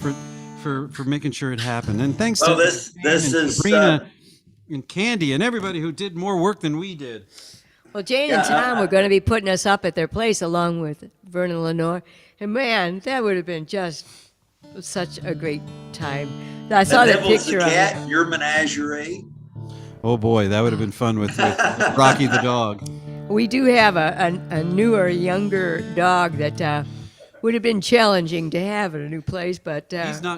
making sure it happened, and thanks
Well,
to
this is
Sabrina and Candy and everybody who did more work than we did.
Well, Jane and Tom were going to be putting us up at their place along with Vernon Lenore. And man, that would have been just such a great time. I saw that
Nibbles
picture
the
of
cat,
it.
your menagerie.
Oh boy, that would have been fun with Rocky the dog.
We do have a newer, younger dog that would have been challenging to have at a new place, but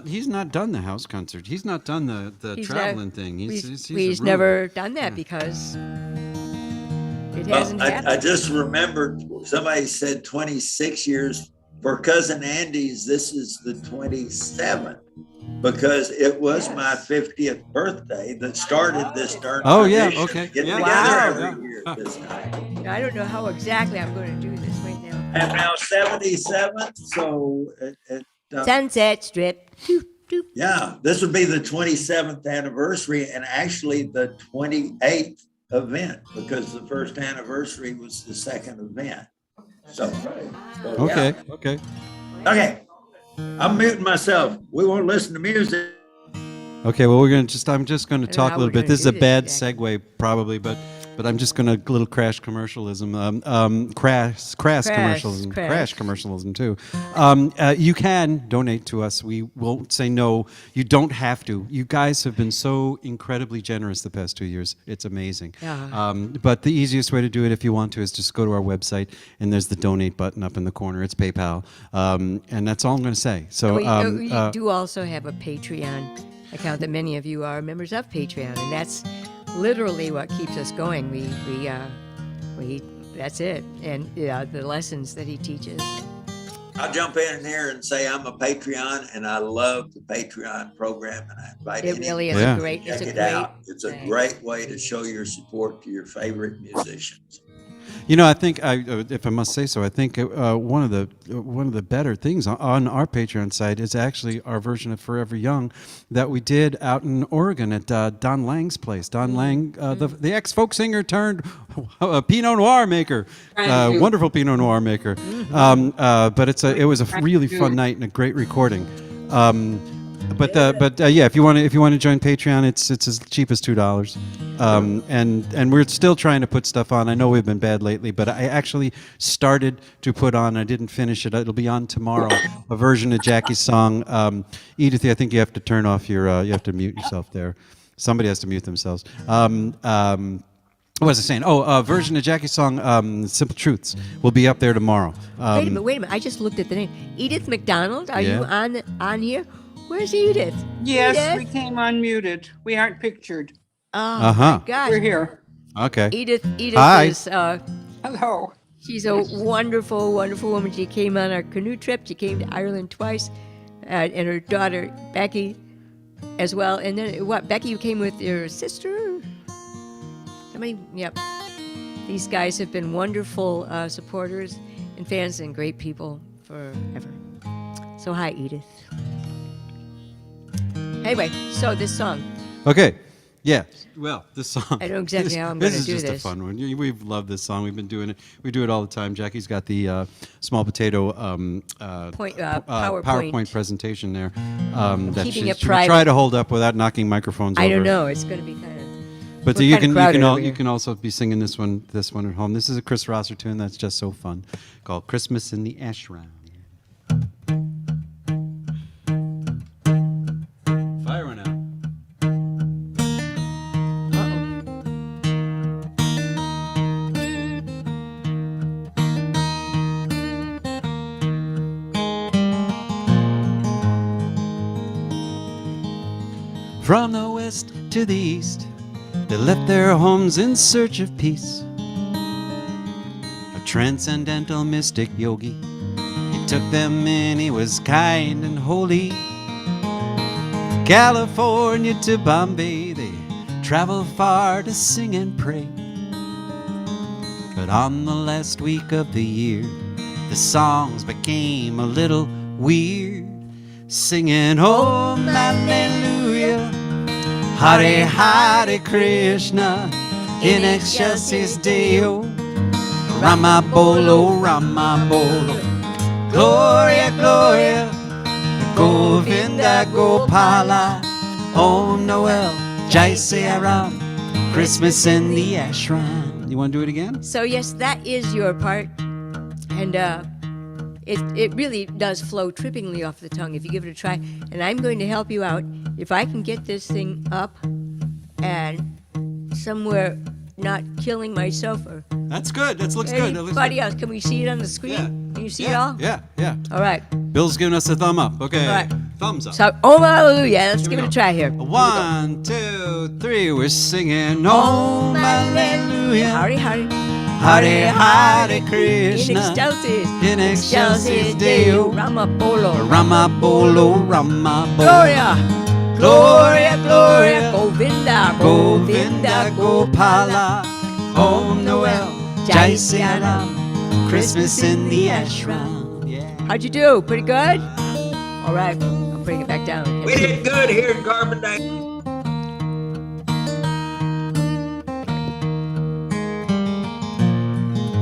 He's not done the house concert. He's not done the
he's
traveling
not-
thing.
He's
a
never done that because it hasn't happened.
I just remembered somebody said 26 years. For Cousin Andy's, this is the 27th. because it was my 50th birthday that started this darn
Oh, yeah,
tradition.
okay.
Get
Yeah.
together
Wow.
every year at this time.
I don't know how exactly I'm going to do this right now.
I'm now 77, so
Sunset Strip. Doop, doop.
yeah, this would be the 27th anniversary and actually the 28th event because the first anniversary was the second event. So
Okay.
yeah.
Okay.
Okay. I'm muting myself. We won't listen to music.
Okay, well, I'm just going to
know
talk
how
a little
we're
bit.
gonna
This is
do
a
this,
bad
Jack.
segue, probably, but I'm just going to little crash commercialism, crash commercialism too. You can donate to us. We won't say no. You don't have to. You guys have been so incredibly generous the past 2 years. It's amazing.
Yeah.
But the easiest way to do it, if you want to, is just go to our website and there's the donate button up in the corner. It's PayPal, and that's all I'm going to say. So
We do also have a Patreon account that many of you are members of Patreon, and that's literally what keeps us going. We that's it, and the lessons that he teaches.
I'll jump in here and say I'm a Patreon and I love the Patreon program and I invite
It really is
Yeah.
a great.
check
It's a
it
great.
out. It's a
thing.
great way to show your support to your favorite musicians.
You know, I think if I must say so, I think one of the better things on our Patreon site is actually our version of Forever Young that we did out in Oregon at Don Lang's place. Don Lang, the ex-folk singer turned Pinot Noir maker, wonderful Pinot Noir maker. But it was a really fun night and a great recording. But yeah, if you want to join Patreon, it's as cheap as $2. And we're still trying to put stuff on. I know we've been bad lately, but I actually started to put on. I didn't finish it. It'll be on tomorrow. A version of Jackie's song. Edith, I think you have to turn off your. You have to mute yourself there. Somebody has to mute themselves. What was I saying? Oh, a version of Jackie's song, Simple Truths, will be up there tomorrow.
Wait a minute! I just looked at the name. Edith McDonald. Are you
Yeah.
on here? Where's Edith?
Yes,
Edith?
we came unmuted. We aren't pictured.
Oh
Uh-huh.
my gosh!
We're here.
Okay.
Edith
Hi.
is.
Hello.
She's a wonderful, wonderful woman. She came on our canoe trip. She came to Ireland twice, and her daughter Becky, as well. And then what? Becky, you came with your sister. Somebody. Yep. These guys have been wonderful supporters and fans and great people forever. So hi, Edith. Anyway, so this song.
Okay. Yeah. Well, this song.
I know exactly how I'm
This
gonna
is
do
just a
this.
fun one. We've loved this song. We've been doing it. We do it all the time. Jackie's got the small potato PowerPoint presentation there. That
Keeping it
she'll
private.
try to hold up without knocking microphones over.
I don't know. It's going to be kind of.
But
We're
you
kinda
can
crowded over
you
here.
can also be singing this one at home. This is a Chris Rosser tune that's just so fun, called "Christmas in the Ashram." Fire one out. From the west to the east, they left their homes in search of peace. A transcendental mystic yogi, he took them in, he was kind and holy. California to Bombay, they traveled far to sing and pray. But on the last week of the year, the songs became a little weird, singing Om Hallelujah, Hare Hare Krishna, in excelsis Deo, Rama Bolo, Gloria, Gloria, Govinda Gopala, Om Noel, Jai Sri Ram, Christmas in the Ashram. You want to do it again?
So yes, that is your part, and it really does flow trippingly off the tongue if you give it a try. And I'm going to help you out if I can get this thing up and somewhere not killing myself or
That's good. That looks good. That looks
anybody
good.
else. Can we see it on the screen?
Yeah.
Can you see it all?
Yeah, yeah.
All right.
Bill's giving us a thumb up. Okay.
All right.
Thumbs up.
So, oh hallelujah. Let's
Here we
give it a
go.
try here.
1, 2, 3. We're singing Om Hallelujah.
Howdy, howdy.
Hare Hare Krishna.
In excelsis
Deo.
Ramapolo.
Ramapolo, Ramapolo.
Gloria. Gloria, Gloria. Govinda.
Govinda Gopala. Om Noel. Jai Siya Ram. Christmas in the ashram. Yeah.
How'd you do? Pretty good? All right. I'm putting it back down.
We did good here in Carbondale.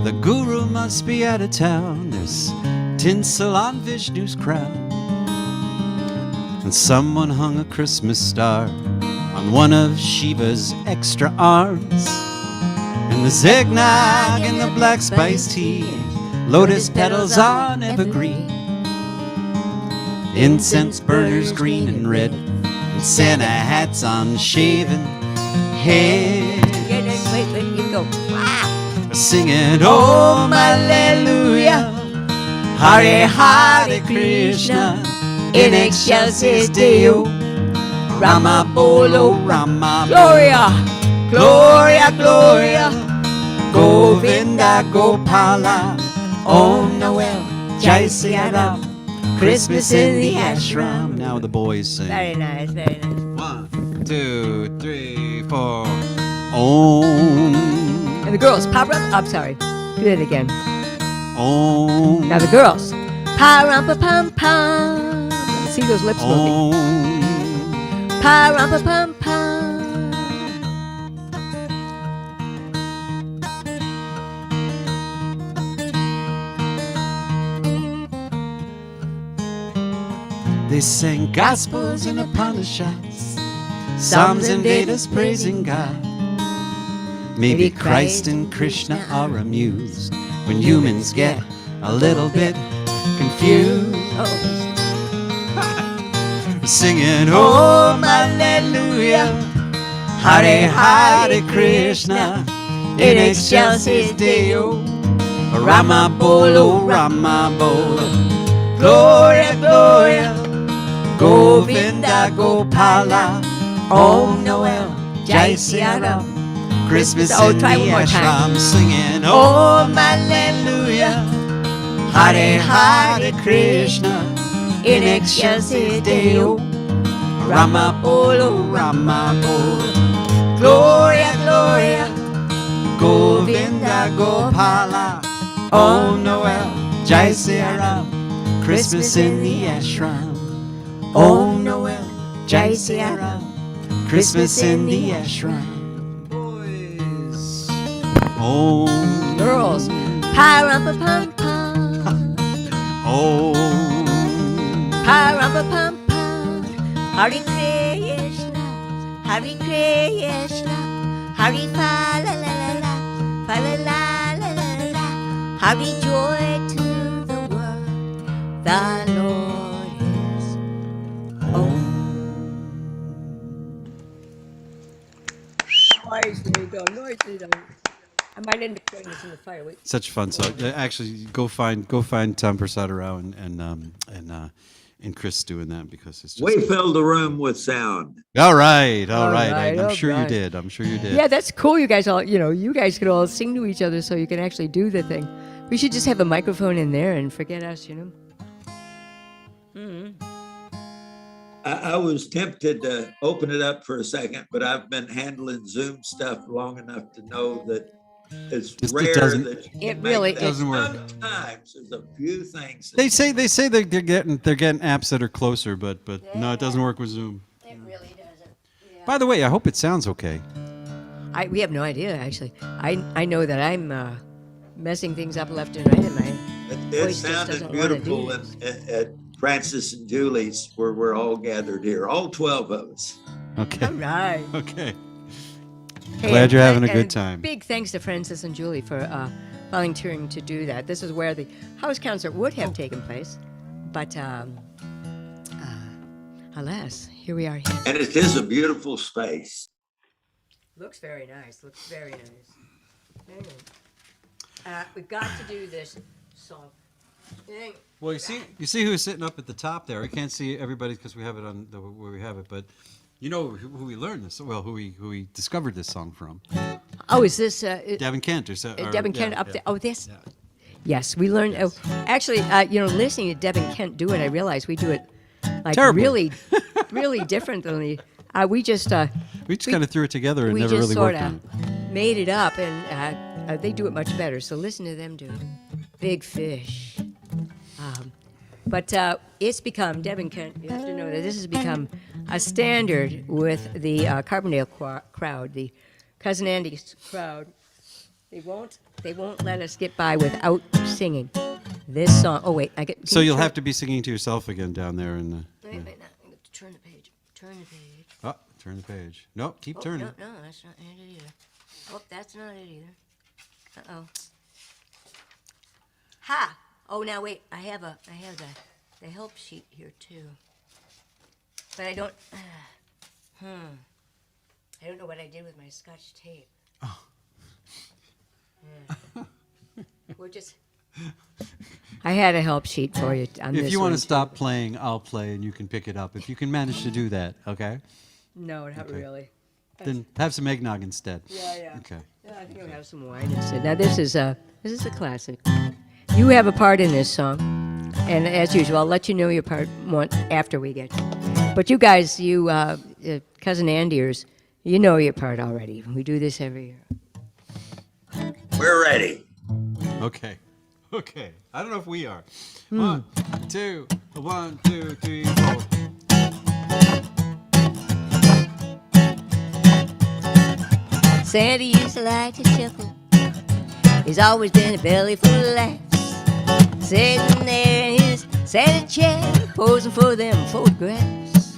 The guru must be out of town. There's tinsel on Vishnu's crown. And someone hung a Christmas star on one of Shiva's extra arms. And the eggnog and the black spice tea, lotus petals on evergreen, incense burners green and red, and Santa hats on shaven head.
Wait, you go. Wow.
Singing Om Alleluia, Hare Hare Krishna, in excelsis Deo, Rama Bolo, Rama
Gloria.
Gloria, Gloria, Govinda Gopala, Om Noel, Jai Siya Ram, Christmas in the ashram. Now the boys sing.
Very nice, very nice.
1, 2, 3, 4. Om.
And the girls, pop up. I'm sorry. Do that again.
Om.
Now the girls. Pa-rum-pa-pum-pum. See those lips moving.
Om.
Pa-rum-pa-pum-pum.
They sang Gospels and Upanishads, Psalms and Vedas praising God. Maybe Christ and Krishna are amused when humans get a little bit confused. Singing Om Alleluia, Hare Hare Krishna, in excelsis Deo, Rama Bolo, Rama Bolo, Gloria, Gloria, Govinda Gopala, Om Noel, Jai Siya Ram, Christmas in the ashram, singing Om Alleluia, Hare Hare Krishna, in excelsis Deo, Rama Bolo, Rama Bolo, Gloria, Gloria, Govinda Gopala, Om Noel, Jai Siya Ram, Christmas in the ashram. Om Noel, Jai Siya Ram, Christmas in the ashram. Boys. Om.
Girls. Pa-rum-pa-pum-pum.
Om.
Pa-rum-pa-pum-pum. Hare Krishna, Hare Krishna, Hare fa-la-la-la-la, fa-la-la-la-la-la. Hare joy to the world, the Lord is home. Nicely done, nicely done. I might end up throwing this in the fire. Wait.
Such a fun song. Actually, go find Tom Persada Rao and Chris doing that because it's just.
We filled the room with sound.
All right.
All right,
I'm
all
sure you
right.
did. I'm sure you did.
Yeah, that's cool. You guys all, you guys could all sing to each other so you can actually do the thing. We should just have a microphone in there and forget us,
I was tempted to open it up for a second, but I've been handling Zoom stuff long enough to know that it's
Just- it
rare
doesn't-
that you
It
can
really
make that.
doesn't work.
Sometimes there's a few things.
They say they're getting apps that are closer, but no, it doesn't work with Zoom.
It really doesn't.
By the way, I hope it sounds okay.
We have no idea, actually. I know that I'm messing things up left and right in my
It
voice just
sounded
doesn't wanna do
beautiful
this.
at Francis and Julie's where we're all gathered here, all 12 of us.
Okay.
All right.
Okay.
Hey,
Glad you're having a
and
good time.
Big thanks to Francis and Julie for volunteering to do that. This is where the house concert would have taken place, but alas, here we are. Here.
And it is a beautiful space.
Looks very nice. Looks very nice. Hang on. We've got to do this song. Hang-
Well, you see who's sitting up at the top there. I can't see everybody because we have it on where we have it, but you know who we learned this. Well, who we discovered this song from.
Oh, is this
Devin Kent or so?
Devin Kent up
yeah.
there? Oh, this. Yes, we learned. Oh, actually, listening to Devin Kent do it, I realized we do it like
Terribly.
really differently. We just
We just kind of threw it together and
we
never
just
really
sort
worked on
of
it.
made it up, and they do it much better. So listen to them do it. Big Fish. But it's become, Devin Kent, you have to know that this has become a standard with the Carbondale crowd, the Cousin Andy's crowd. They won't let us get by without singing this song. Oh, wait.
So you'll have to be singing to yourself again down there in the.
Wait, no, I have to turn the page. Turn the page.
Oh, turn the page. No, keep turning.
No, that's not it either. Oh, that's not it either. Uh-oh. Ha! Oh, now wait. I have the help sheet here too. But I don't. I don't know what I did with my Scotch tape.
Oh.
We're just. I had a help sheet for you on this
If you want
one,
to stop playing, I'll play and you can pick it up. If you can manage to do that, okay?
No, not really.
Then have some eggnog instead.
Yeah.
Okay.
Yeah, I think I'll have some wine instead. Now this is a classic. You have a part in this song, and as usual, I'll let you know your part after we get. But you guys, Cousin Andyers, you know your part already. We do this every year.
We're ready.
Okay. I don't know if we are. 1, 2, 1, 2, 3, 4.
Santa used to like to chuckle. He's always been a belly full of laughs. Sitting there in his Santa chair, posing for them photographs.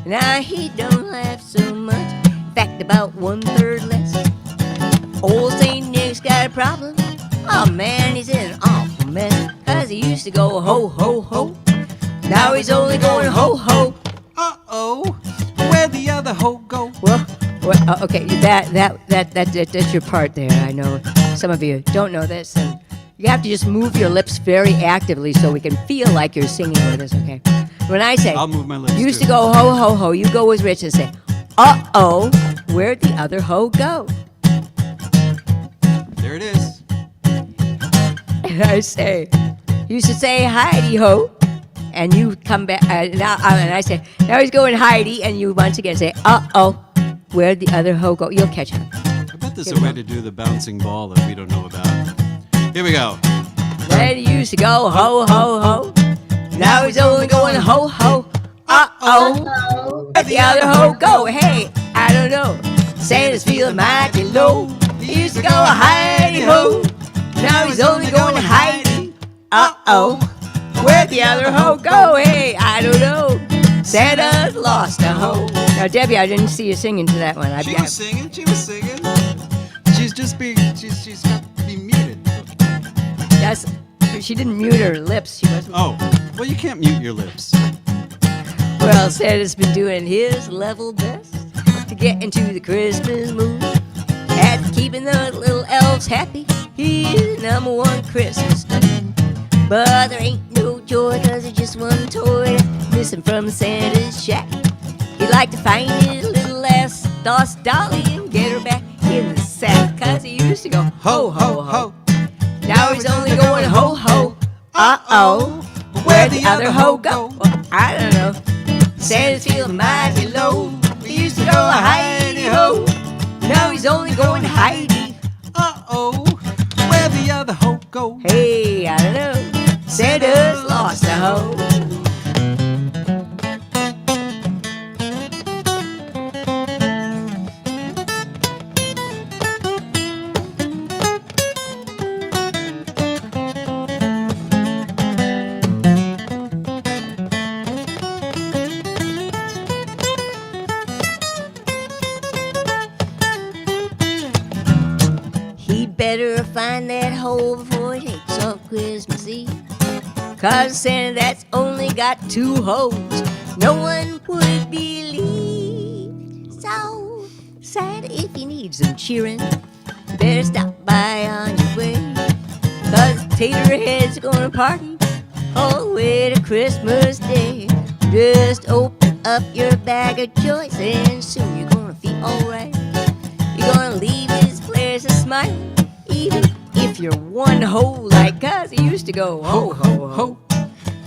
Now he don't laugh so much. In fact, about 1/3 less. Old Saint Nick's got a problem. Oh man, he's in an awful mess. 'Cause he used to go ho, ho, ho. Now he's only going ho, ho.
Uh-oh. Where'd the other hoe go?
Well, okay, that's your part there. I know some of you don't know this, and you have to just move your lips very actively so we can feel like you're singing with us. Okay? When I say,
I'll move my lips,
used
too.
to go ho ho ho, you go as Rich and say, uh-oh, where'd the other hoe go?
There it is.
And I say, used to say Heidi ho, and you come back and I say, now he's going Heidi, and you once again say, uh-oh, where'd the other hoe go? You'll catch up.
I bet there's a way to do the bouncing ball that we don't know about. Here we go.
When he used to go ho ho ho, now he's only going ho ho. Uh-oh, where'd the other hoe go? Hey, I don't know. Santa's feeling mighty low. He used to go Heidi ho, now he's only going Heidi. Uh-oh, where'd the other hoe go? Hey, I don't know. Santa's lost a hoe. Now, Debbie, I didn't see you singing to that one.
She was singing. She's just being, she's got to be muted.
Yes, she didn't mute her lips. She wasn't.
Oh, well, you can't mute your lips.
Well, Santa's been doing his level best to get into the Christmas mood. At keeping the little elves happy, he's the #1 Christmas star. But there ain't no joy, 'cause there's just one toy missing from Santa's shack. He'd like to find his little lost dolly and get her back in the sack. 'Cause he used to go ho, ho, ho. Now he's only going ho, ho. Uh-oh, where'd the other hoe go? Well, I don't know. Santa's feeling mighty low. He used to go Heidi ho. Now he's only going Heidi.
Uh-oh, where'd the other hoe go?
Hey, I don't know. Santa's lost a hoe. He'd better find that hole before he takes off Christmas Eve. 'Cause Santa that's only got 2 holes, no one would believe. So, Santa, if you need some cheering, you better stop by on your way. 'Cause Taterhead's gonna party all the way to Christmas Day. Just open up your bag of choice and soon you're gonna feel alright. You're gonna leave his smile, even if you're one ho like us. He used to go ho, ho, ho.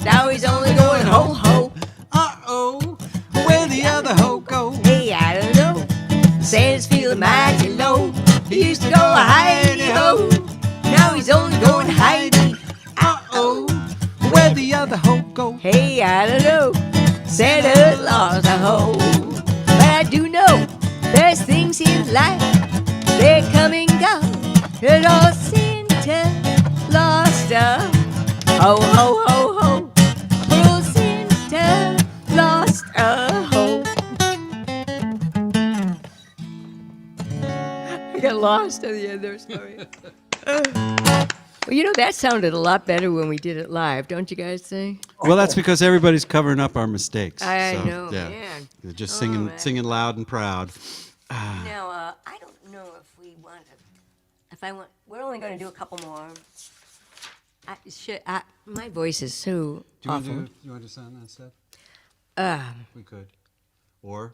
Now he's only going ho, ho.
Uh-oh, where the other hoe go?
Hey, I don't know. Santa's feeling mighty low. He used to go hi-de ho. Now he's only going hi-de.
Uh-oh, where the other hoe go?
Hey, I don't know. Santa lost a hoe. But I do know there's things in life. They come and go. And all Santa lost a ho, ho, ho, ho. Oh, Santa lost a hoe. I got lost at the end there, sorry. Well, you know, that sounded a lot better when we did it live, don't you guys think?
Well, that's because everybody's covering up our mistakes.
I
so,
know,
yeah.
man.
They're just
Oh,
singing,
man.
singing loud and proud.
Now, I don't know if we want to. If I want, we're only going to do a couple more. My voice is so
Do you want
awful.
to you want to sound that stuff? We could, or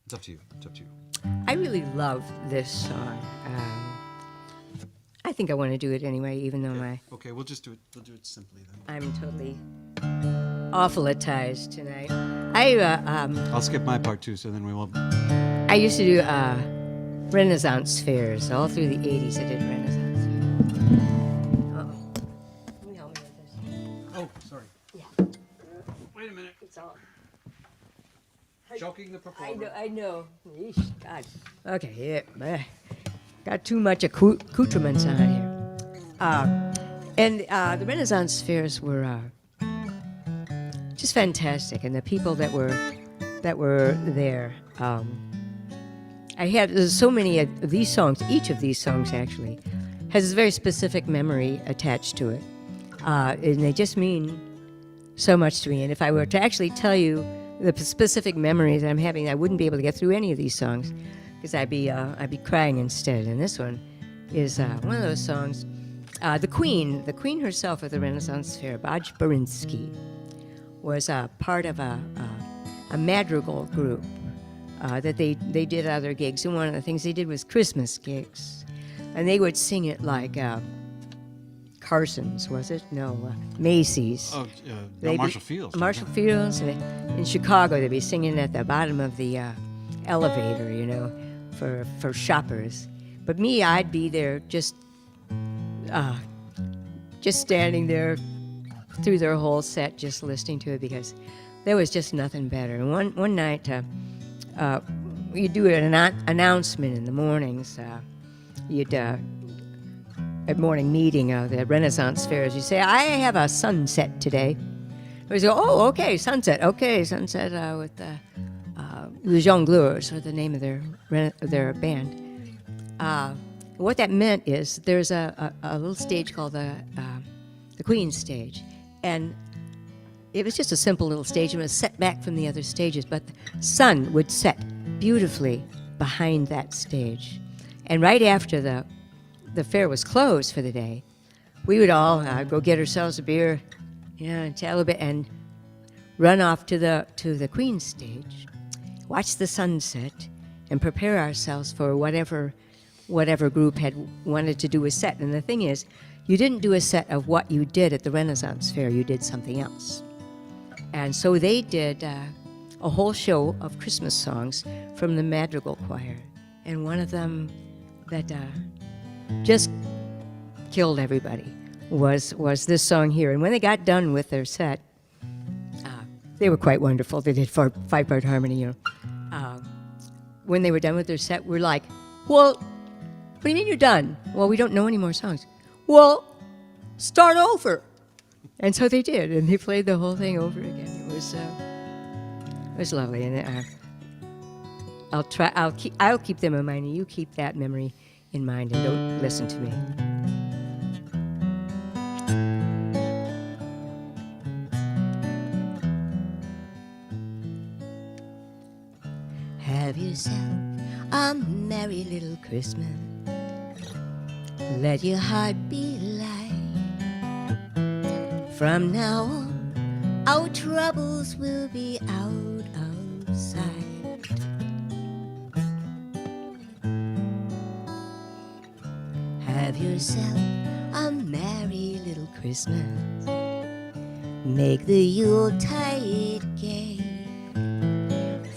it's up to you. It's up to you.
I really love this song. I think I want to do it anyway, even though
Okay, we'll just do it. We'll do it simply then.
I'm totally awfulitized tonight.
I'll skip my part too, so then we won't.
I used to do Renaissance fairs all through the 80s. I did Renaissance fairs. Uh-oh. Can you help me with this?
Oh, sorry.
Yeah.
Wait a minute.
It's all.
Choking the performer.
I know. Yeesh, God. Okay, yeah. Got too much accoutrements on here. And the Renaissance fairs were just fantastic, and the people that were there. I had so many of these songs. Each of these songs actually has a very specific memory attached to it, and they just mean so much to me. And if I were to actually tell you the specific memories that I'm having, I wouldn't be able to get through any of these songs because I'd be crying instead. And this one is one of those songs. The Queen herself at the Renaissance Fair, Baj Berinsky, was part of a madrigal group that they did other gigs. And one of the things they did was Christmas gigs, and they would sing it like Carson's, was it? No, Macy's.
Oh,
They'd be-
Marshall Fields.
Marshall Fields. In Chicago, they'd be singing at the bottom of the elevator, you know, for shoppers. But me, I'd be there just standing there through their whole set, just listening to it because there was just nothing better. And one night, you'd do an announcement in the mornings. At morning meeting of the Renaissance fairs, you say, "I have a sunset today." We go, "Oh, okay, sunset. Okay, sunset with the Jongleurs," or the name of their band. What that meant is there's a little stage called the Queen's stage, and it was just a simple little stage. It was set back from the other stages, but the sun would set beautifully behind that stage. And right after the fair was closed for the day, we would all go get ourselves a beer, and chat a little bit, and run off to the Queen's stage, watch the sunset, and prepare ourselves for whatever group had wanted to do a set. And the thing is, you didn't do a set of what you did at the Renaissance Fair, you did something else. And so they did a whole show of Christmas songs from the Madrigal Choir. And one of them that just killed everybody was this song here. And when they got done with their set, they were quite wonderful. They did five-part harmony, you know. When they were done with their set, we're like, "Well, what do you mean you're done?" "Well, we don't know any more songs." "Well, start over." And so they did, and they played the whole thing over again. It was lovely, and I'll keep them in mind, and you keep that memory in mind, and don't listen to me. Have yourself a merry little Christmas. Let your heart be light. From now on, our troubles will be out of sight.
have yourself a merry little Christmas. Make the Yuletide gay.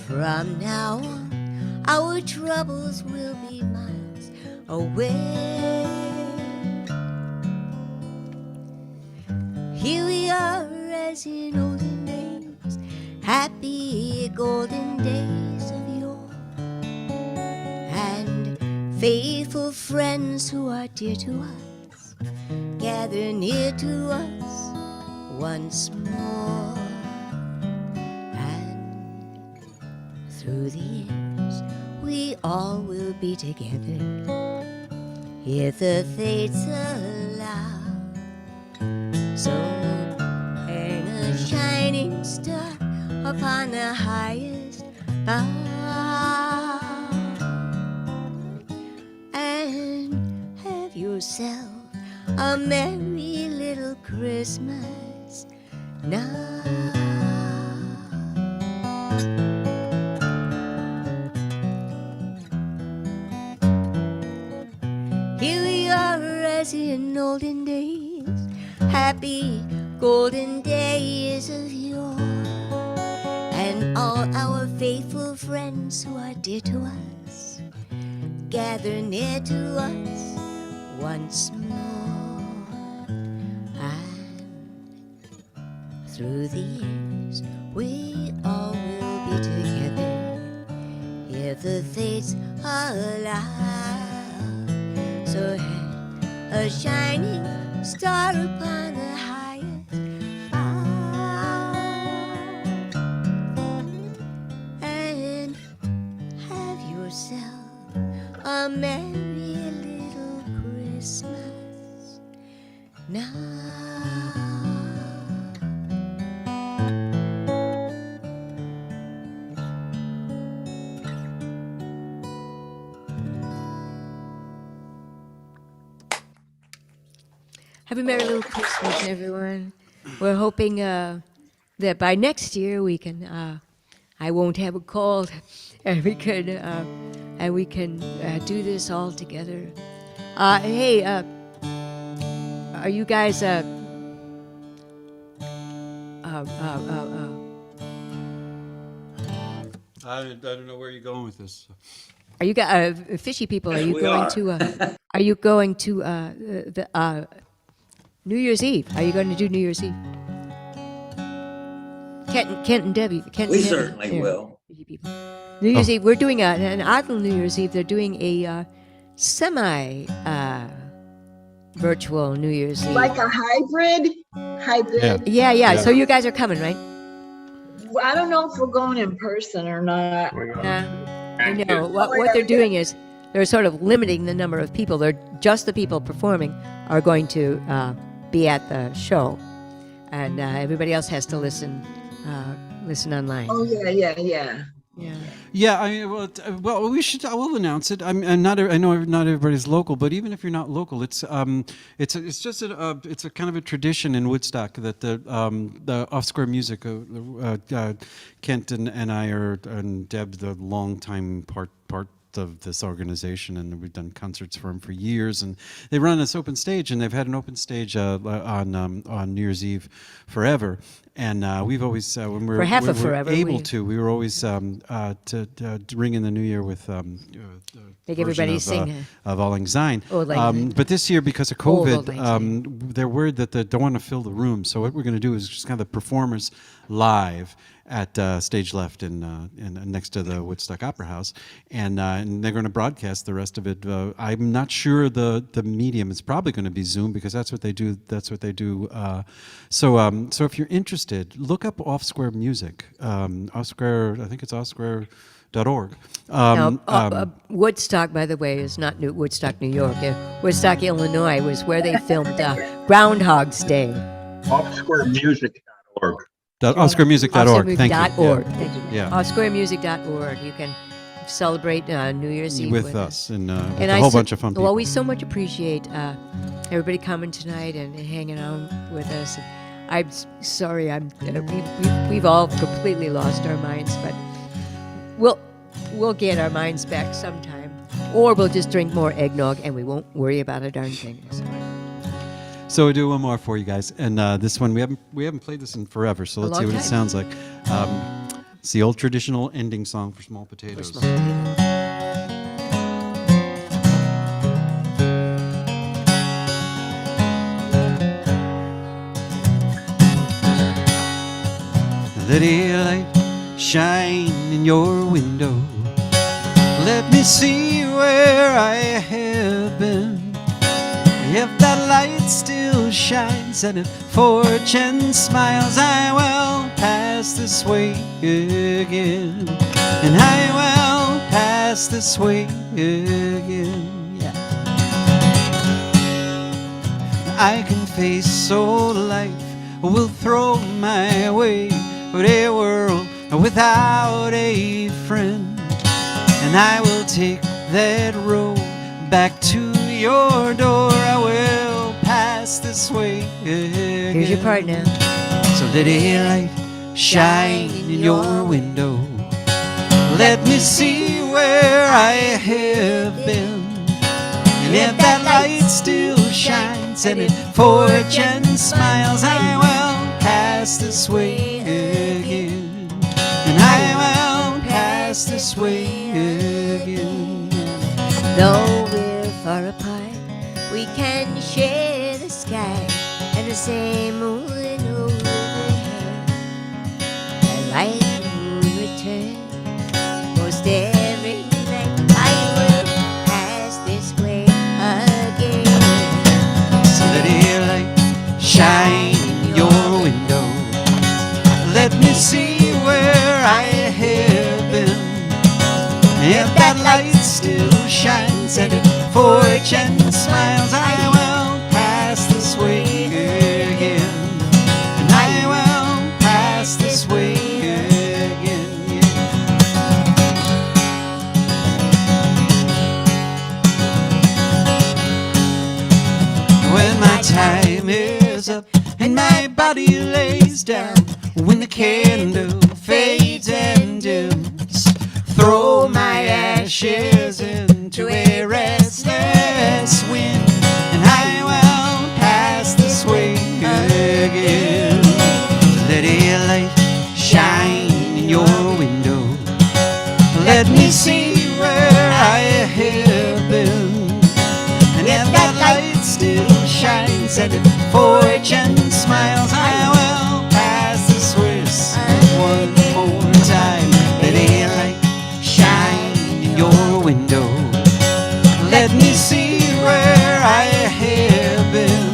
From now on, our troubles will be miles away. Here we are as in olden days, happy golden days of yore, and faithful friends who are dear to us gather near to us once more. And through the years we all will be together if the fates allow. So hang a shining star upon the highest bough, and have yourself a merry little Christmas now. Here we are as in olden days, happy golden days of yore, and all our faithful friends who are dear to us gather near to us once more. And through the years we all will be together if the fates allow. So hang a shining star upon the highest bough, and have yourself a merry little Christmas now.
Have a merry little Christmas, everyone. We're hoping that by next year we can, I won't have a cold, and we can do this all together. Hey, are you guys
I don't know where you're going with this.
are you guys fishy people? Are you going to? Are you going to the New Year's Eve? Are you going to do New Year's Eve? Kent and Debbie. Kent
We
and Debbie.
certainly
Yeah,
will.
fishy people. New Year's Eve. We're doing an Idle New Year's Eve. They're doing a semi virtual New Year's Eve.
Like a hybrid.
Yeah.
Yeah.
So you guys are coming, right?
Well, I don't know if we're going in person or not.
I know. What they're doing is they're sort of limiting the number of people. They're just the people performing are going to be at the show, and everybody else has to listen online.
Oh yeah.
Yeah.
Yeah, I mean, well, we should. I will announce it. I'm not. I know not everybody's local, but even if you're not local, it's just it's a kind of a tradition in Woodstock that the Off Square Music, Kent and I are and Deb, the longtime part of this organization, and we've done concerts for them for years, and they run this open stage, and they've had an open stage on New Year's Eve forever, and we've always when we were
forever,
able to, we were always to ring in the new year with
Make everybody sing
of Auld Lang Syne.
Auld Lang Syne.
But this year, because of
Auld
COVID,
Lang Syne.
they're worried that they don't want to fill the room. So what we're going to do is just kind of the performers live at stage left in next to the Woodstock Opera House, and they're going to broadcast the rest of it. I'm not sure the medium. It's probably going to be Zoom because that's what they do. So if you're interested, look up Off Square Music. Off Square, I think it's offsquare.org.
Woodstock, by the way, is not Woodstock, New York. Woodstock, Illinois was where they filmed Groundhog's Day.
Offsquaremusic.org.
Offsquaremusic.org. Thank you.
.org.
Yeah.
Thank you.
Yeah.
Offsquaremusic.org. You can celebrate New Year's Eve
with us and with
and
a whole bunch of fun people.
Well, we so much appreciate everybody coming tonight and hanging out with us. I'm sorry, we've all completely lost our minds, but we'll get our minds back sometime. or we'll just drink more eggnog and we won't worry about a darn thing.
So we'll do one more for you guys, and this one we haven't played this in forever, so let's see what it sounds like. It's the old traditional ending song for Small Potatoes. The daylight shine in your window. Let me see where I have been. If that light still shines and if fortune smiles, I will pass this way again. And I will pass this way again. Yeah. I can face so life will throw my way, but a world without a friend. And I will take that road back to your door. I will pass this way again.
Here's your part now.
So the daylight shine in your window. Let me see where I have been. And if that light still shines and if fortune smiles, I will pass this way again. And I will pass this way again.
Though we're far apart, we can share the sky and the same moon overhead. And like the moon returns most every night, I will pass this way again.
So the daylight shine in your window. Let me see where I have been. If that light still shines and if fortune smiles, I will pass this way again. And I will pass this way again. When my time is up and my body lays down, when the candle fades and dims, throw my ashes into a restless wind, and I will pass this way again. Let a light shine in your window. Let me see where I have been. And if that light still shines and if fortune smiles, I will pass this way one more time. Let a light shine in your window. Let me see where I have been.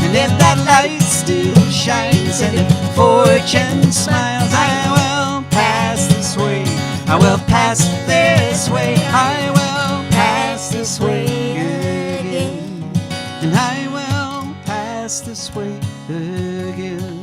And if that light still shines and if fortune smiles, I will pass this way. I will pass this way. I will pass this way again. And I will pass this way again.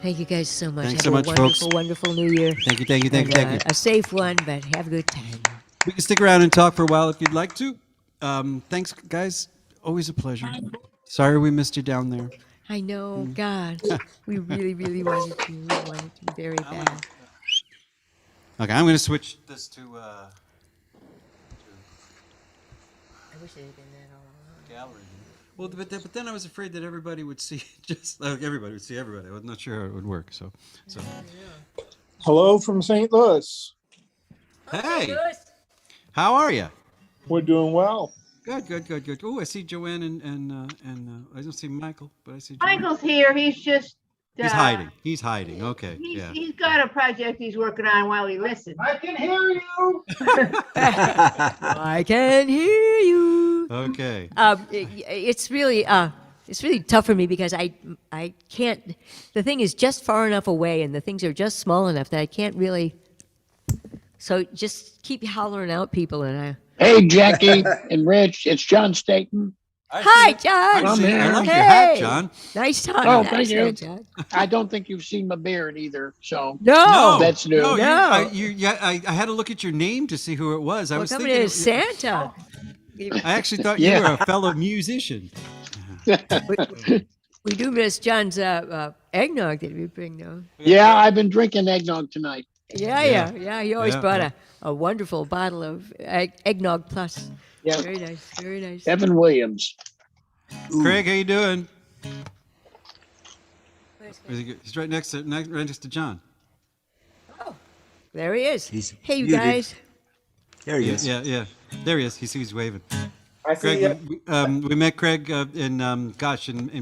Thank you guys so much.
Thanks
Have
so
a
much,
wonderful,
folks.
wonderful New Year.
Thank you, thank you, thank you,
And,
thank you.
A safe one, but have a good time.
We can stick around and talk for a while if you'd like to. Thanks, guys. Always a pleasure. Sorry we missed you down there.
I know, God, we really, really wanted to. We wanted to very bad.
Okay, I'm going to switch this to
I wish it had been that all along.
gallery. Well, but then I was afraid that everybody would see just like everybody would see everybody. I was not sure how it would work. So.
Hello from St. Louis.
Hey, how are you?
We're doing well.
Good. Oh, I see Joanne and I don't see Michael, but I see Joanne.
Michael's here. He's just.
He's hiding. He's hiding. Okay. Yeah.
He's got a project he's working on while he listens.
I can hear you.
I can hear you.
Okay.
It's really tough for me because I can't. The thing is just far enough away, and the things are just small enough that I can't really. So just keep hollering out, people, and I.
Hey, Jackie and Rich, it's John Staten.
Hi, John.
I'm here.
I like your
Hey.
hat, John.
Nice talking.
Oh,
nice
thank you.
hat, John.
I don't think you've seen my beard either, so
No.
that's new.
No,
No.
I had to look at your name to see who it was. I
We're
was
coming
thinking.
in Santa.
I actually thought you
Yeah.
were a fellow musician.
We do miss John's eggnog that we bring, though.
Yeah, I've been drinking eggnog tonight.
Yeah. He always
Yeah,
brought
yeah.
a wonderful bottle of eggnog plus.
Yeah.
Very nice, very nice.
Evan Williams.
Craig, how you doing? He's right next to John.
There he is.
He's
Hey, you
muted.
guys.
There he is.
Yeah. There he is. He's waving.
I see
Craig, we met Craig in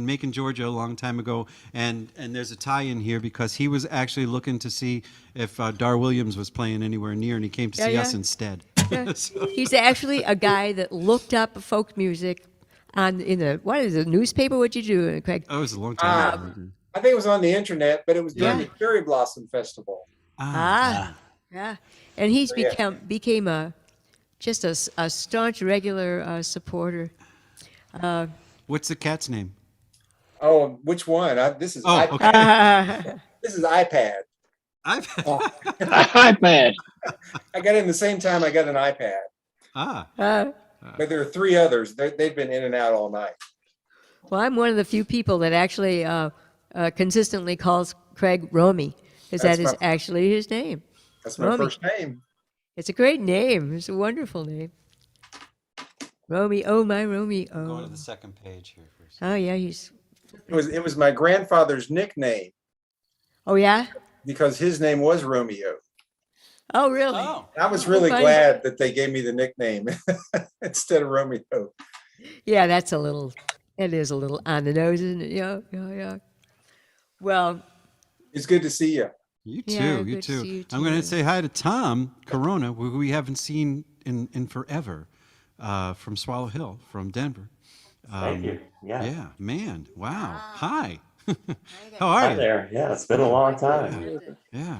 Macon, Georgia, a long time ago, and there's a tie-in here because he was actually looking to see if Dar Williams was playing anywhere near, and he came to see us instead.
Yeah.
So-
He's actually a guy that looked up folk music in the newspaper? What'd you do, Craig?
Oh, it was a long time ago.
I think it was on the internet, but it was during
Yeah.
the Cherry Blossom Festival.
Yeah, and he's
Oh, yeah.
became just a staunch regular supporter.
What's the cat's name?
Oh, which one? This is
Oh,
iPad.
okay.
This is iPad.
I've
iPad.
I got it in the same time I got an iPad.
Uh,
But there are three others. They've been in and out all night.
well, I'm one of the few people that actually consistently calls Craig Romy, because that
That's
is actually his name.
That's my
Romy.
first name.
It's a great name. It's a wonderful name. Romy, oh my Romy,
Go
oh.
to the second page here first.
Oh yeah, he's.
It was my grandfather's nickname
Oh yeah.
because his name was Romeo.
Oh really?
I was really
funny.
glad that they gave me the nickname instead of Romeo.
Yeah, that's a little. It is a little on the nose, isn't it? Yeah. Well,
It's good to see you.
You
Yeah,
too, you
good to
too.
see you
I'm going to
too.
say hi to Tom Corona, who we haven't seen in forever, from Swallow Hill, from Denver.
Thank you. Yeah.
Yeah, man. Wow. Hi. How are
Hi
you?
there. Yeah, it's been a long time.
Yeah.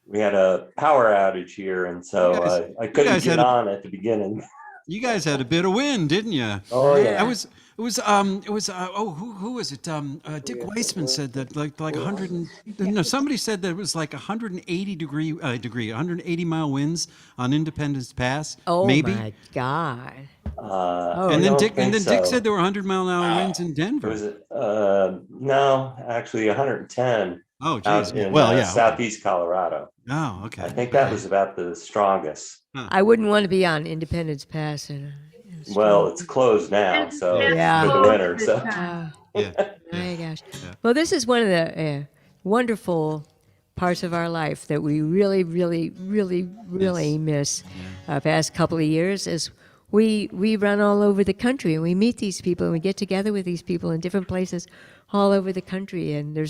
We had a power outage here, and so
You guys-
I
you
couldn't
guys
get
had a-
on at the beginning.
You guys had a bit of wind, didn't you?
Oh yeah.
It was who was it? Dick Weissman said that like 100 and no, somebody said that it was like 180 mile winds on Independence Pass.
oh
maybe.
my God.
I
And then
don't
Dick
think
said there were 100-mile-an-hour winds in
it
Denver.
was no, actually 110
Oh,
out
geez.
in
Well, yeah.
southeast Colorado.
Oh, okay.
I think that was about the strongest.
I wouldn't want to be on Independence Pass.
Well, it's closed now, so
Yeah.
for the winter. So
Yeah.
My gosh. Well, this is one of the wonderful parts of our life that we really, really, really, really miss past couple of years is we run all over the country and we meet these people and we get together with these people in different places all over the country, and you're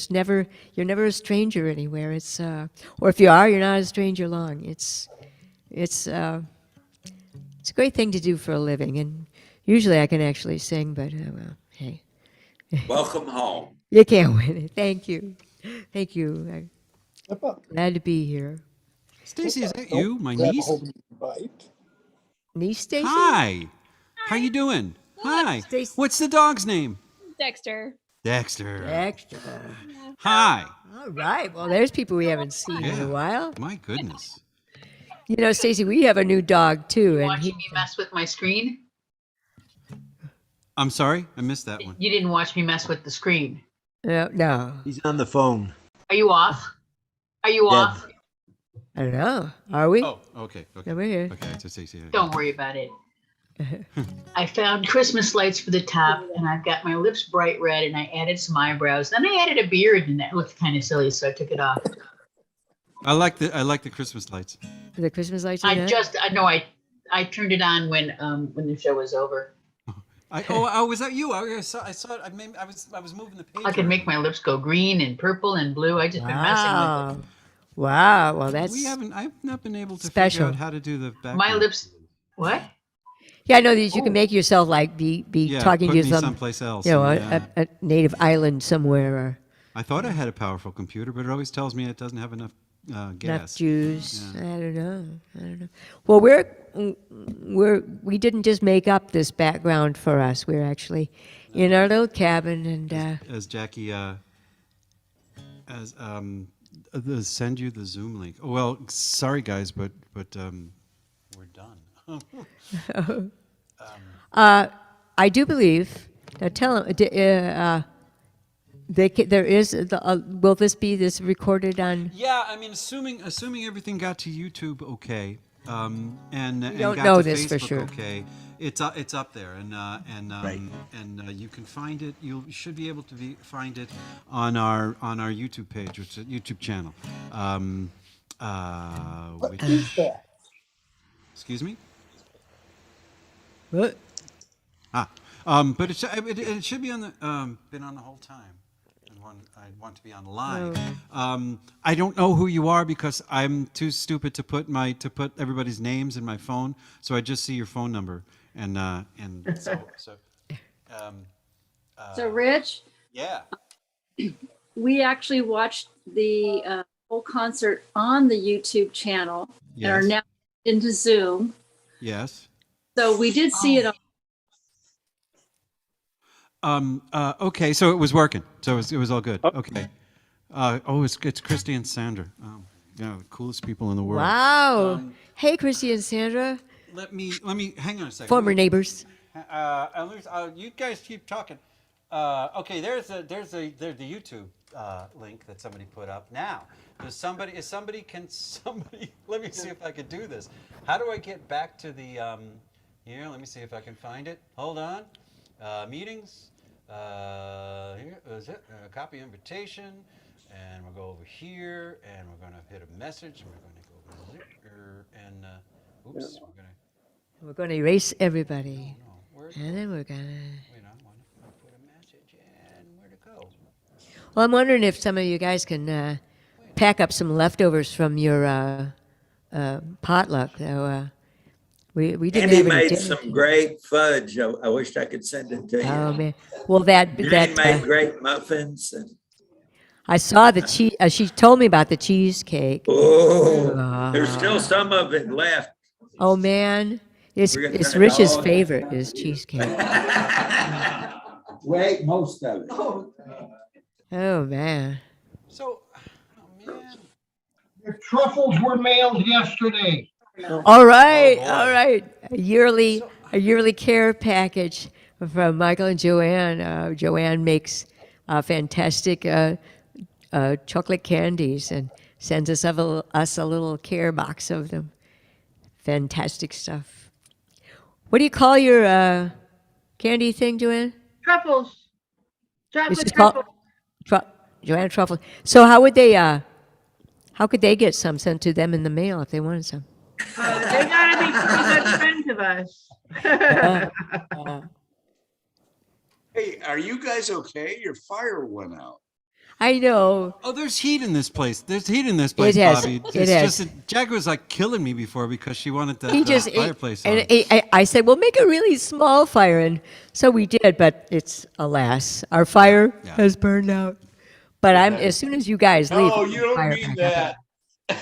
never a stranger anywhere. It's or if you are, you're not a stranger long. It's a great thing to do for a living, and usually I can actually sing, but well, hey,
Welcome home.
you can't win it. Thank you. I'm glad to be here.
Stacy, is that you, my
Grab a
niece?
hold of the bite.
Niece Stacy?
Hi. How you doing? Hi.
Stacy.
What's the dog's name?
Dexter.
Dexter.
Extra.
Hi.
All right. Well, there's people we haven't seen in
Yeah.
a while.
My goodness.
You know, Stacy, we have a new dog too, and
Watching me mess with my screen?
I'm sorry, I missed that one.
You didn't watch me mess with the screen.
no,
He's on the phone.
Are you off? Are you off?
I don't know. Are we?
Oh, okay.
Yeah, we're here.
Okay, so Stacy.
Don't worry about it. I found Christmas lights for the top, and I've got my lips bright red, and I added some eyebrows. Then I added a beard, and that looked kind of silly, so I took it off.
I like the Christmas lights.
The Christmas lights.
I turned it on when the show was over.
Was that you? I saw it. I was moving the page.
I can make my lips go green and purple and blue. I just been messing with it.
Wow. Well, that's
I've not been able to
special.
figure out how to do the background.
My lips. What?
Yeah, I know that you can make yourself like be talking
put
to
me
some
someplace else.
you know,
and,
a native island somewhere or
I thought I had a powerful computer, but it always tells me it doesn't have enough
enough
gas.
juice.
Yeah.
I don't know. Well, we didn't just make up this background for us. We're actually in our little cabin, and
As Jackie, Send you the Zoom link. Oh, well, sorry guys, but we're done.
I do believe. Now tell them. There is. Will this recorded on?
Yeah, I mean, assuming everything got to YouTube okay, and
don't
got
know
to
this for
Facebook
sure.
okay, it's up there, and you can find it. You should be able to find it on our YouTube page, which is a YouTube channel.
What is that?
Excuse me.
What?
But it should be on the been on the whole time. I want to be on live. I don't know who you are because I'm too stupid to put everybody's names in my phone. So I just see your phone number, and so.
So Rich,
Yeah.
we actually watched the whole concert on the YouTube channel and are
Yes.
now into Zoom.
Yes.
So we did see it on.
Okay, so it was working. So it was all good. Okay. It's Christy and Sandra. Yeah, the coolest people in the world.
Wow. Hey, Christy and Sandra,
Let me hang on a second.
former neighbors.
You guys keep talking. Okay, there's the YouTube link that somebody put up. Now, let me see if I can do this. How do I get back to the here? Let me see if I can find it. Hold on. Meetings. Here is it. Copy invitation, and we'll go over here, and we're gonna hit a message, and we're gonna go over there, and oops,
We're going to erase everybody,
where
and then we're gonna.
wait, I want to put a message in. Where'd it go?
Well, I'm wondering if some of you guys can pack up some leftovers from your potluck. So, we didn't
Andy
have any
made
dinner.
some great fudge. I wished I could send it to you.
Oh man! Well, that
Jane made great muffins. And,
I saw the cheese. She told me about the cheesecake.
there's still some of it left.
Oh man, it's
We're gonna
it's
turn it
Rich's
all-
favorite is cheesecake.
Wait, most of it.
Oh man.
So, man.
The truffles were mailed yesterday.
All right, all right. A yearly care package from Michael and Joanne. Joanne makes fantastic chocolate candies and sends us a little care box of them. Fantastic stuff. What do you call your candy thing, Joanne?
Truffles.
It's
Chocolate
just called
truffles.
Joanne Truffle. So how would they? How could they get some sent to them in the mail if they wanted some?
They gotta be pretty good friends of us.
Hey, are you guys okay? Your fire went out.
I know.
Oh, there's heat in this place. There's heat in this place,
It has.
Bobby.
It
It's
has.
just that Jack was like killing me before because she wanted the fireplace on.
and I said, "Well, make a really small fire," and so we did. But it's alas, our fire has burned out. But as soon as you guys leave,
Oh,
we're
you
gonna
don't
fire
mean
back
that.
up.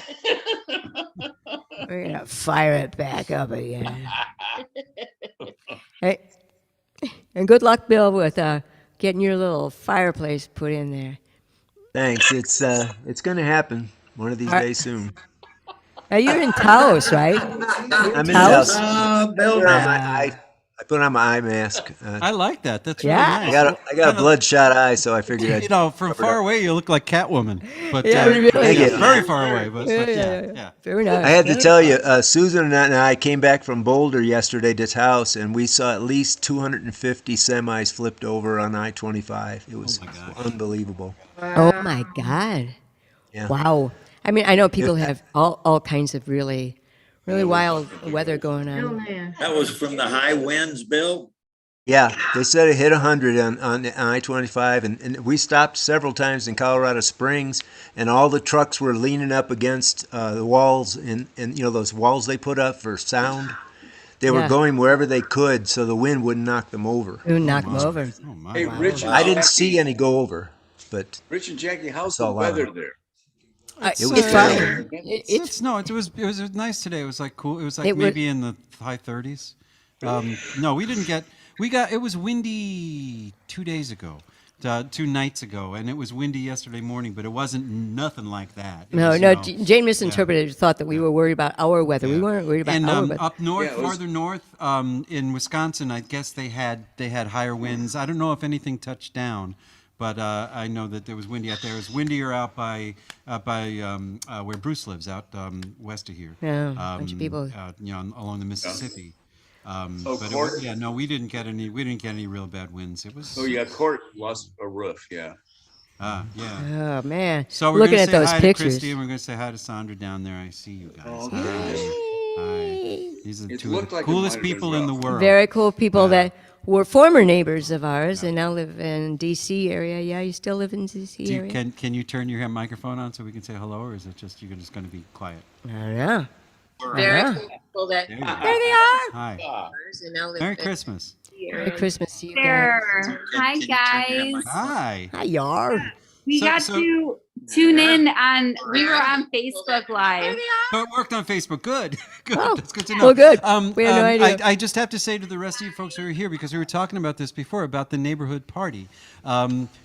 We're gonna fire it back up again. Hey, and good luck, Bill, with getting your little fireplace put in there.
Thanks. It's going to happen one of these days soon.
Now you're in Taos, right?
I'm in
Taos?
Taos.
Bill,
I put on my eye mask.
I like that. That's
Yeah.
really nice.
I got a bloodshot eye, so I figured I'd.
You know, from far away, you look like Catwoman, but
Yeah, really.
very far away. But yeah.
Very nice.
I had to tell you, Susan and I came back from Boulder yesterday to Taos, and we saw at least 250 semis flipped over on I-25. It was unbelievable.
Oh my God!
Yeah.
Wow. I mean, I know people have all kinds of really wild weather going on.
That was from the high winds, Bill.
Yeah, they said it hit 100 on I-25, and we stopped several times in Colorado Springs, and all the trucks were leaning up against the walls, and those walls they put up for sound. They were going wherever they could, so the wind wouldn't knock them over.
It would knock them over.
Hey, Rich and
I didn't
Jackie-
see any go over, but
Rich and Jackie, how's
saw
the
a lot of
weather
it.
there?
It's
was
fine.
terrible.
It was nice today. It was like cool. It was like
It was-
maybe in the high 30s. No, we didn't get. It was windy 2 days ago. 2 nights ago, and it was windy yesterday morning, but it wasn't nothing like that. It
No,
was,
no.
you know,
Jane misinterpreted. Thought that we were worried about our weather. We weren't worried about
and
our weather.
up north,
Yeah, it was-
farther north, in Wisconsin, I guess they had higher winds. I don't know if anything touched down, but I know that there was windy out there. It was windier out by where Bruce lives, out west of here.
Yeah, a bunch of people.
You know, along the Mississippi.
Oh,
But it
Court?
was, yeah, no, we didn't get any real bad winds. It was.
Oh, yeah, Court lost a roof, yeah.
Yeah.
Oh man!
So we're
looking
gonna
at
say
those
hi
pictures.
to Christy, and we're going to say hi to Sandra down there. I see you guys.
Oh,
Hi.
nice.
Hi. These are
It
two of
looked
the
like it
coolest
might have been
people in the
rough.
world.
Very cool people that were former neighbors of ours and now live in D.C. area. Yeah, you still live in D.C. area?
Can you turn your microphone on so we can say hello, or is it just you're just going to be quiet?
I don't know.
Very
Yeah.
cool people that.
There you go.
There they are.
Hi.
And now live
Merry
in
Christmas.
Merry Christmas to you guys.
There. Hi, guys.
Hi.
Hi, y'all.
We
So-
got
so-
to tune in on, we were on Facebook Live.
So it worked on Facebook. Good. Good.
Oh,
That's good to know.
well, good. We had no idea.
I just have to say to the rest of you folks who are here, because we were talking about this before, about the neighborhood party.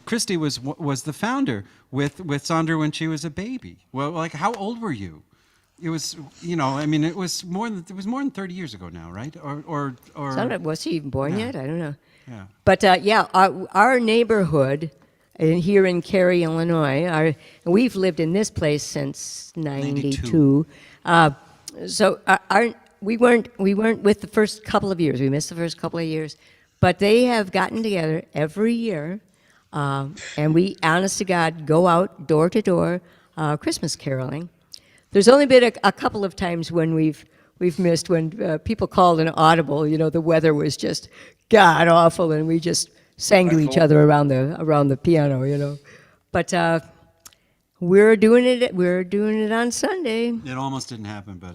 Christy was the founder with Sandra when she was a baby. Well, like, how old were you? It was, you know, I mean, it was more than 30 years ago now, right? Or
Sandra, was she even born yet? I don't know.
Yeah.
But yeah, our neighborhood here in Cary, Illinois, we've lived in this place since '92. So we weren't with the first couple of years. We missed the first couple of years, but they have gotten together every year, and we, honest to God, go out door to door Christmas caroling. There's only been a couple of times when we've missed, when people called an audible. You know, the weather was just god awful, and we just sang to each other around the piano. You know, but we're doing it. We're doing it on Sunday.
It almost didn't happen, but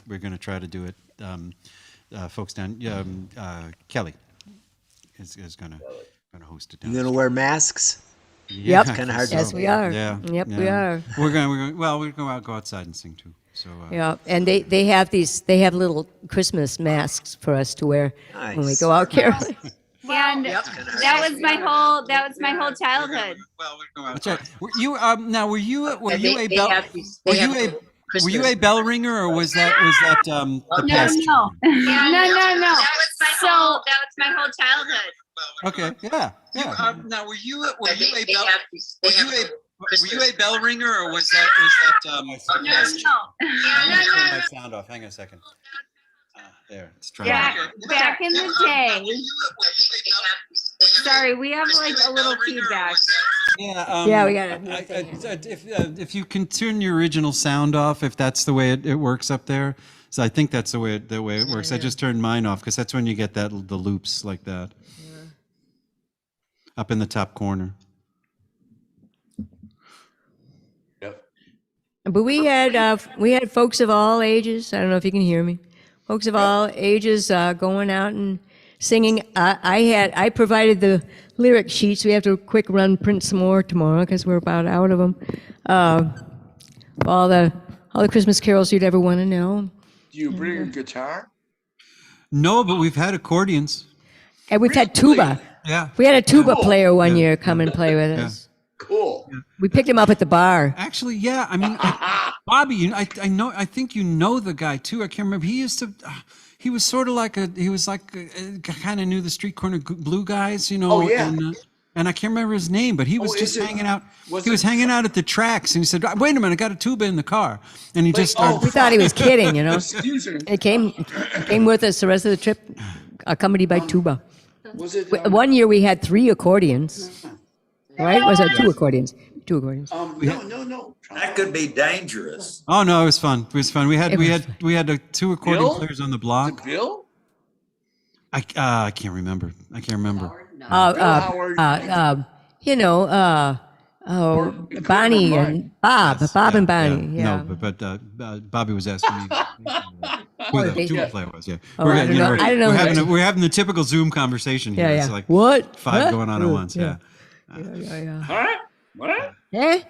we're gonna try to do it. Folks down, Kelly is gonna host it down.
You gonna wear masks?
Yeah,
Yep.
Kinda hard to
Yes,
know.
we are.
Yeah.
Yep, we are.
We're going. Well, we're going to go outside and sing too. So.
Yeah, and they have little Christmas masks for us to wear when we
Nice.
go out caroling.
And that was my whole childhood.
Well, we're going outside. Were you now? Were you a
They
bell?
have these-
Were
they have
you a
little
were you
Christmas-
a bell ringer, or was that the
No,
past?
no. No.
So that was my whole childhood.
Okay. Yeah. Now, were you a bell?
They have these- they have little Christmas-
bell ringer, or was that
No.
I'm gonna turn my sound off. Hang on a second. There. Let's try.
Back in the day. Sorry, we have like a little feedback.
Yeah,
Yeah, we got it.
If you can turn your original sound off, if that's the way it works up there, so I think that's the way it works. I just turned mine off because that's when you get the loops like that. Up in the top corner.
Yep.
But we had folks of all ages. I don't know if you can hear me. Folks of all ages going out and singing. I provided the lyric sheets. We have to quick run print some more tomorrow because we're about out of them. All the Christmas carols you'd ever want to know.
Do you bring a guitar?
No, but we've had accordions.
And we've had tuba.
Yeah.
We had a tuba player one year come and play with us.
Cool.
We picked him up at the bar.
Actually, yeah. I mean, Bobby, I know. I think you know the guy too. I can't remember. He used to. He was sort of like kind of knew the street corner blue guys, you know.
Oh, yeah.
And I can't remember his name, but he was just
is it-
hanging out.
was
He was
it-
hanging out at the tracks, and he said, "Wait a minute, I got a tuba in the car," and he just started.
We thought he was kidding, you know.
Excuse me.
It came with us the rest of the trip, accompanied by tuba.
Was it?
One year we had 3 accordions, right? Was it 2 accordions? 2 accordions.
No.
That could be dangerous.
Oh no, it was fun. It was fun. We had 2 accordion
Bill?
players on the
Was
block.
it Bill?
I can't remember.
Bonnie and Bob, and Bonnie. Yeah.
No, but Bobby was asking me who the tuba player was. Yeah.
Oh, I don't know. I don't know.
We're having the typical Zoom conversation here.
Yeah.
It's like
What?
5
Huh?
going on at once. Yeah.
Huh? What?
Eh?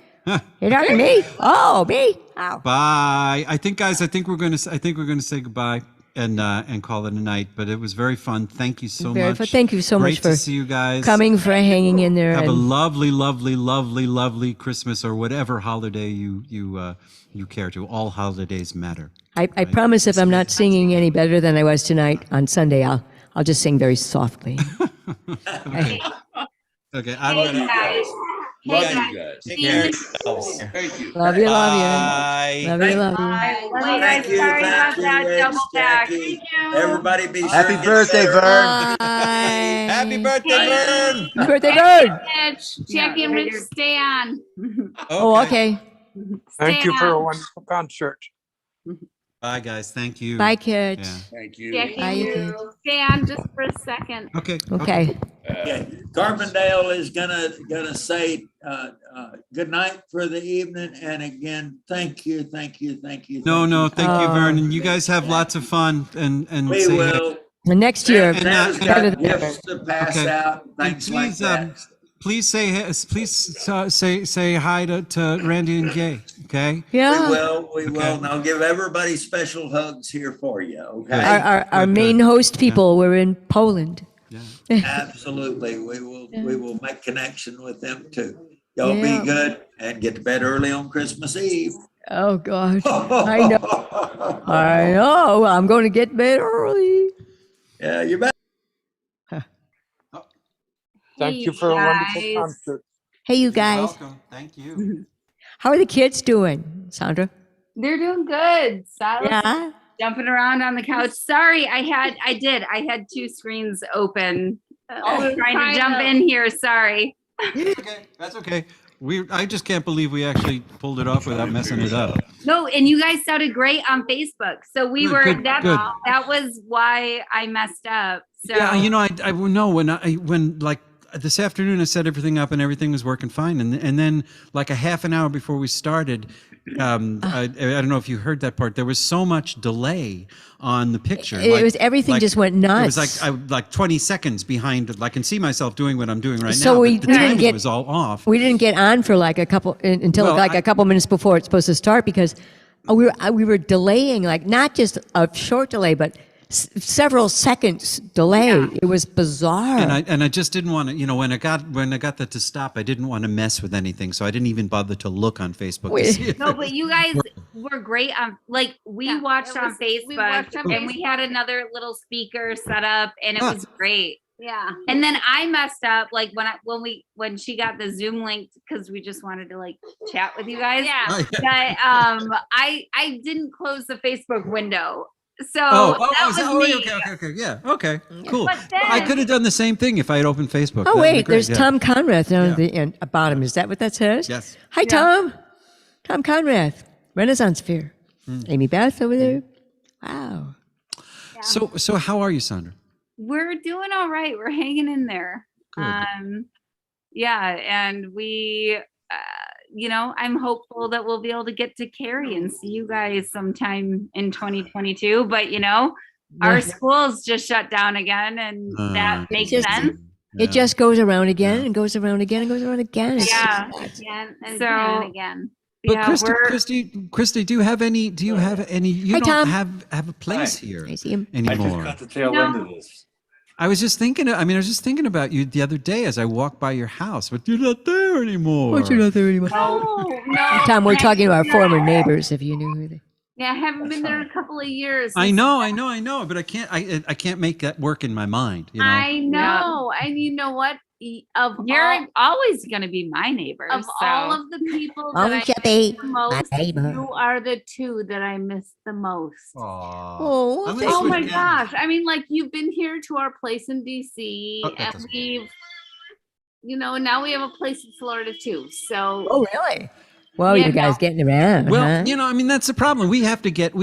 You're talking to me? Oh, me? Oh.
Bye. I think, guys. I think we're going to say goodbye. and call it a night. But it was very fun. Thank you so
Very
much.
fun. Thank you so
Great
much for
to see you guys.
coming, for hanging in there.
Have a
and
lovely, lovely, lovely, lovely Christmas or whatever holiday you care to. All holidays matter.
I promise if I'm not singing any better than I was tonight on Sunday, I'll just sing very softly.
Okay. Okay. I
Hey,
will.
guys.
Love
Hey,
you guys.
Take care of yourselves.
Thank you.
Love you, love you.
Bye.
Love you, love you.
Bye. Love you
Thank
guys.
you,
Sorry about
thank you,
that
Rich,
double back.
Jackie.
Thank you.
Everybody be sure.
Happy
and get
birthday,
better.
Vern.
Bye.
Happy birthday, Vern.
Happy birthday, Bird.
Mitch, Jackie and Rich, stay on.
Oh, okay.
Thank you for a
on.
wonderful concert.
Bye, guys. Thank you.
Bye, kids.
Yeah.
Thank you.
Jackie,
Bye, you
you stay on just for a second.
Okay.
Okay.
Okay, Carbondale is gonna say good night for the evening, and again, thank you.
No,
thank you.
thank you,
Oh.
Vernon. You guys have lots of fun and
We
say
will.
The next year,
Sam's
better
got
than
gifts to pass
Okay.
out,
And
things like
please,
that.
please say hi to Randy and Gay. Okay.
yeah.
We will. And I'll give everybody special hugs here for you, okay?
Our
Good,
main
good.
host people were in Poland.
Absolutely. We will make connection with them too. Y'all
Yeah.
be good and get to bed early on Christmas Eve.
Oh gosh, I know. I know. I'm going to get to bed early.
Yeah, you bet.
Thank you for a wonderful
guys.
concert.
Hey, you guys.
Welcome. Thank you.
How are the kids doing, Sandra?
They're doing good. Silas
Yeah.
jumping around on the couch. Sorry, I had two screens open. Trying to jump in here. Sorry.
Okay, that's okay. I just can't believe we actually pulled it off without messing it up.
No, and you guys sounded great on Facebook. So we
Good,
were
good, good.
that was why I messed up. So
Yeah, you know, I know when like this afternoon I set everything up and everything was working fine, and then like a half an hour before we started, I don't know if you heard that part. There was so much delay on the picture.
It was everything just went nuts.
It was like 20 seconds behind. I can see myself doing what I'm doing right
So
now.
we
but the
didn't
timing
get-
was all off.
We didn't get on for like a couple until
Well,
a couple minutes before it's supposed to start because we were delaying, like not just a short delay, but several seconds delay. It was bizarre.
And I just didn't want to, when I got that to stop, I didn't want to mess with anything, so I didn't even bother to look on Facebook. To see if
no,
it
but you guys were great on we watched on Facebook and we had another little speaker set up and it was great. Yeah. And then I messed up like when she got the Zoom link because we just wanted to like chat with you guys. Yeah.
Oh,
But I didn't close the Facebook window. So that was me.
Okay, yeah, okay, cool.
But then-
I could have done the same thing if I had opened Facebook.
Oh
That'd be
wait,
great,
there's
yeah.
Tom Conrath down at the end, bottom. Is that what that says?
Yes.
Hi, Tom. Tom Conrath, Renaissance Fair. Amy Beth over there. Wow.
So how are you, Sandra?
We're doing all right. We're hanging in there.
Good.
Yeah, and we I'm hopeful that we'll be able to get to Cary and see you guys sometime in 2022, but our schools just shut down again and that makes sense.
It just goes around again and goes around again and goes around again. It's
Yeah.
just-
So
again.
But
yeah,
Christy, do you have any? You
Hi,
don't
Tom.
have a place here
I see him.
I just
anymore.
got the tail end of this.
I was just thinking. I was just thinking about you the other day as I walked by your house, but you're not there anymore.
What's your not there anymore?
no,
Tom, we're talking to our former neighbors. If you knew who they.
Yeah, I haven't been there in a couple of years.
I know, but I can't make that work in my mind.
I know. And you know what? You're always going to be my neighbor. Of all of the people that I miss the most, you are the two that I miss the most.
Oh,
Oh my gosh. I mean, like you've been here to our place in DC and we've, now we have a place in Florida too. So.
Oh, really? Well, you guys getting around.
Well,
huh?
that's the problem. We have to get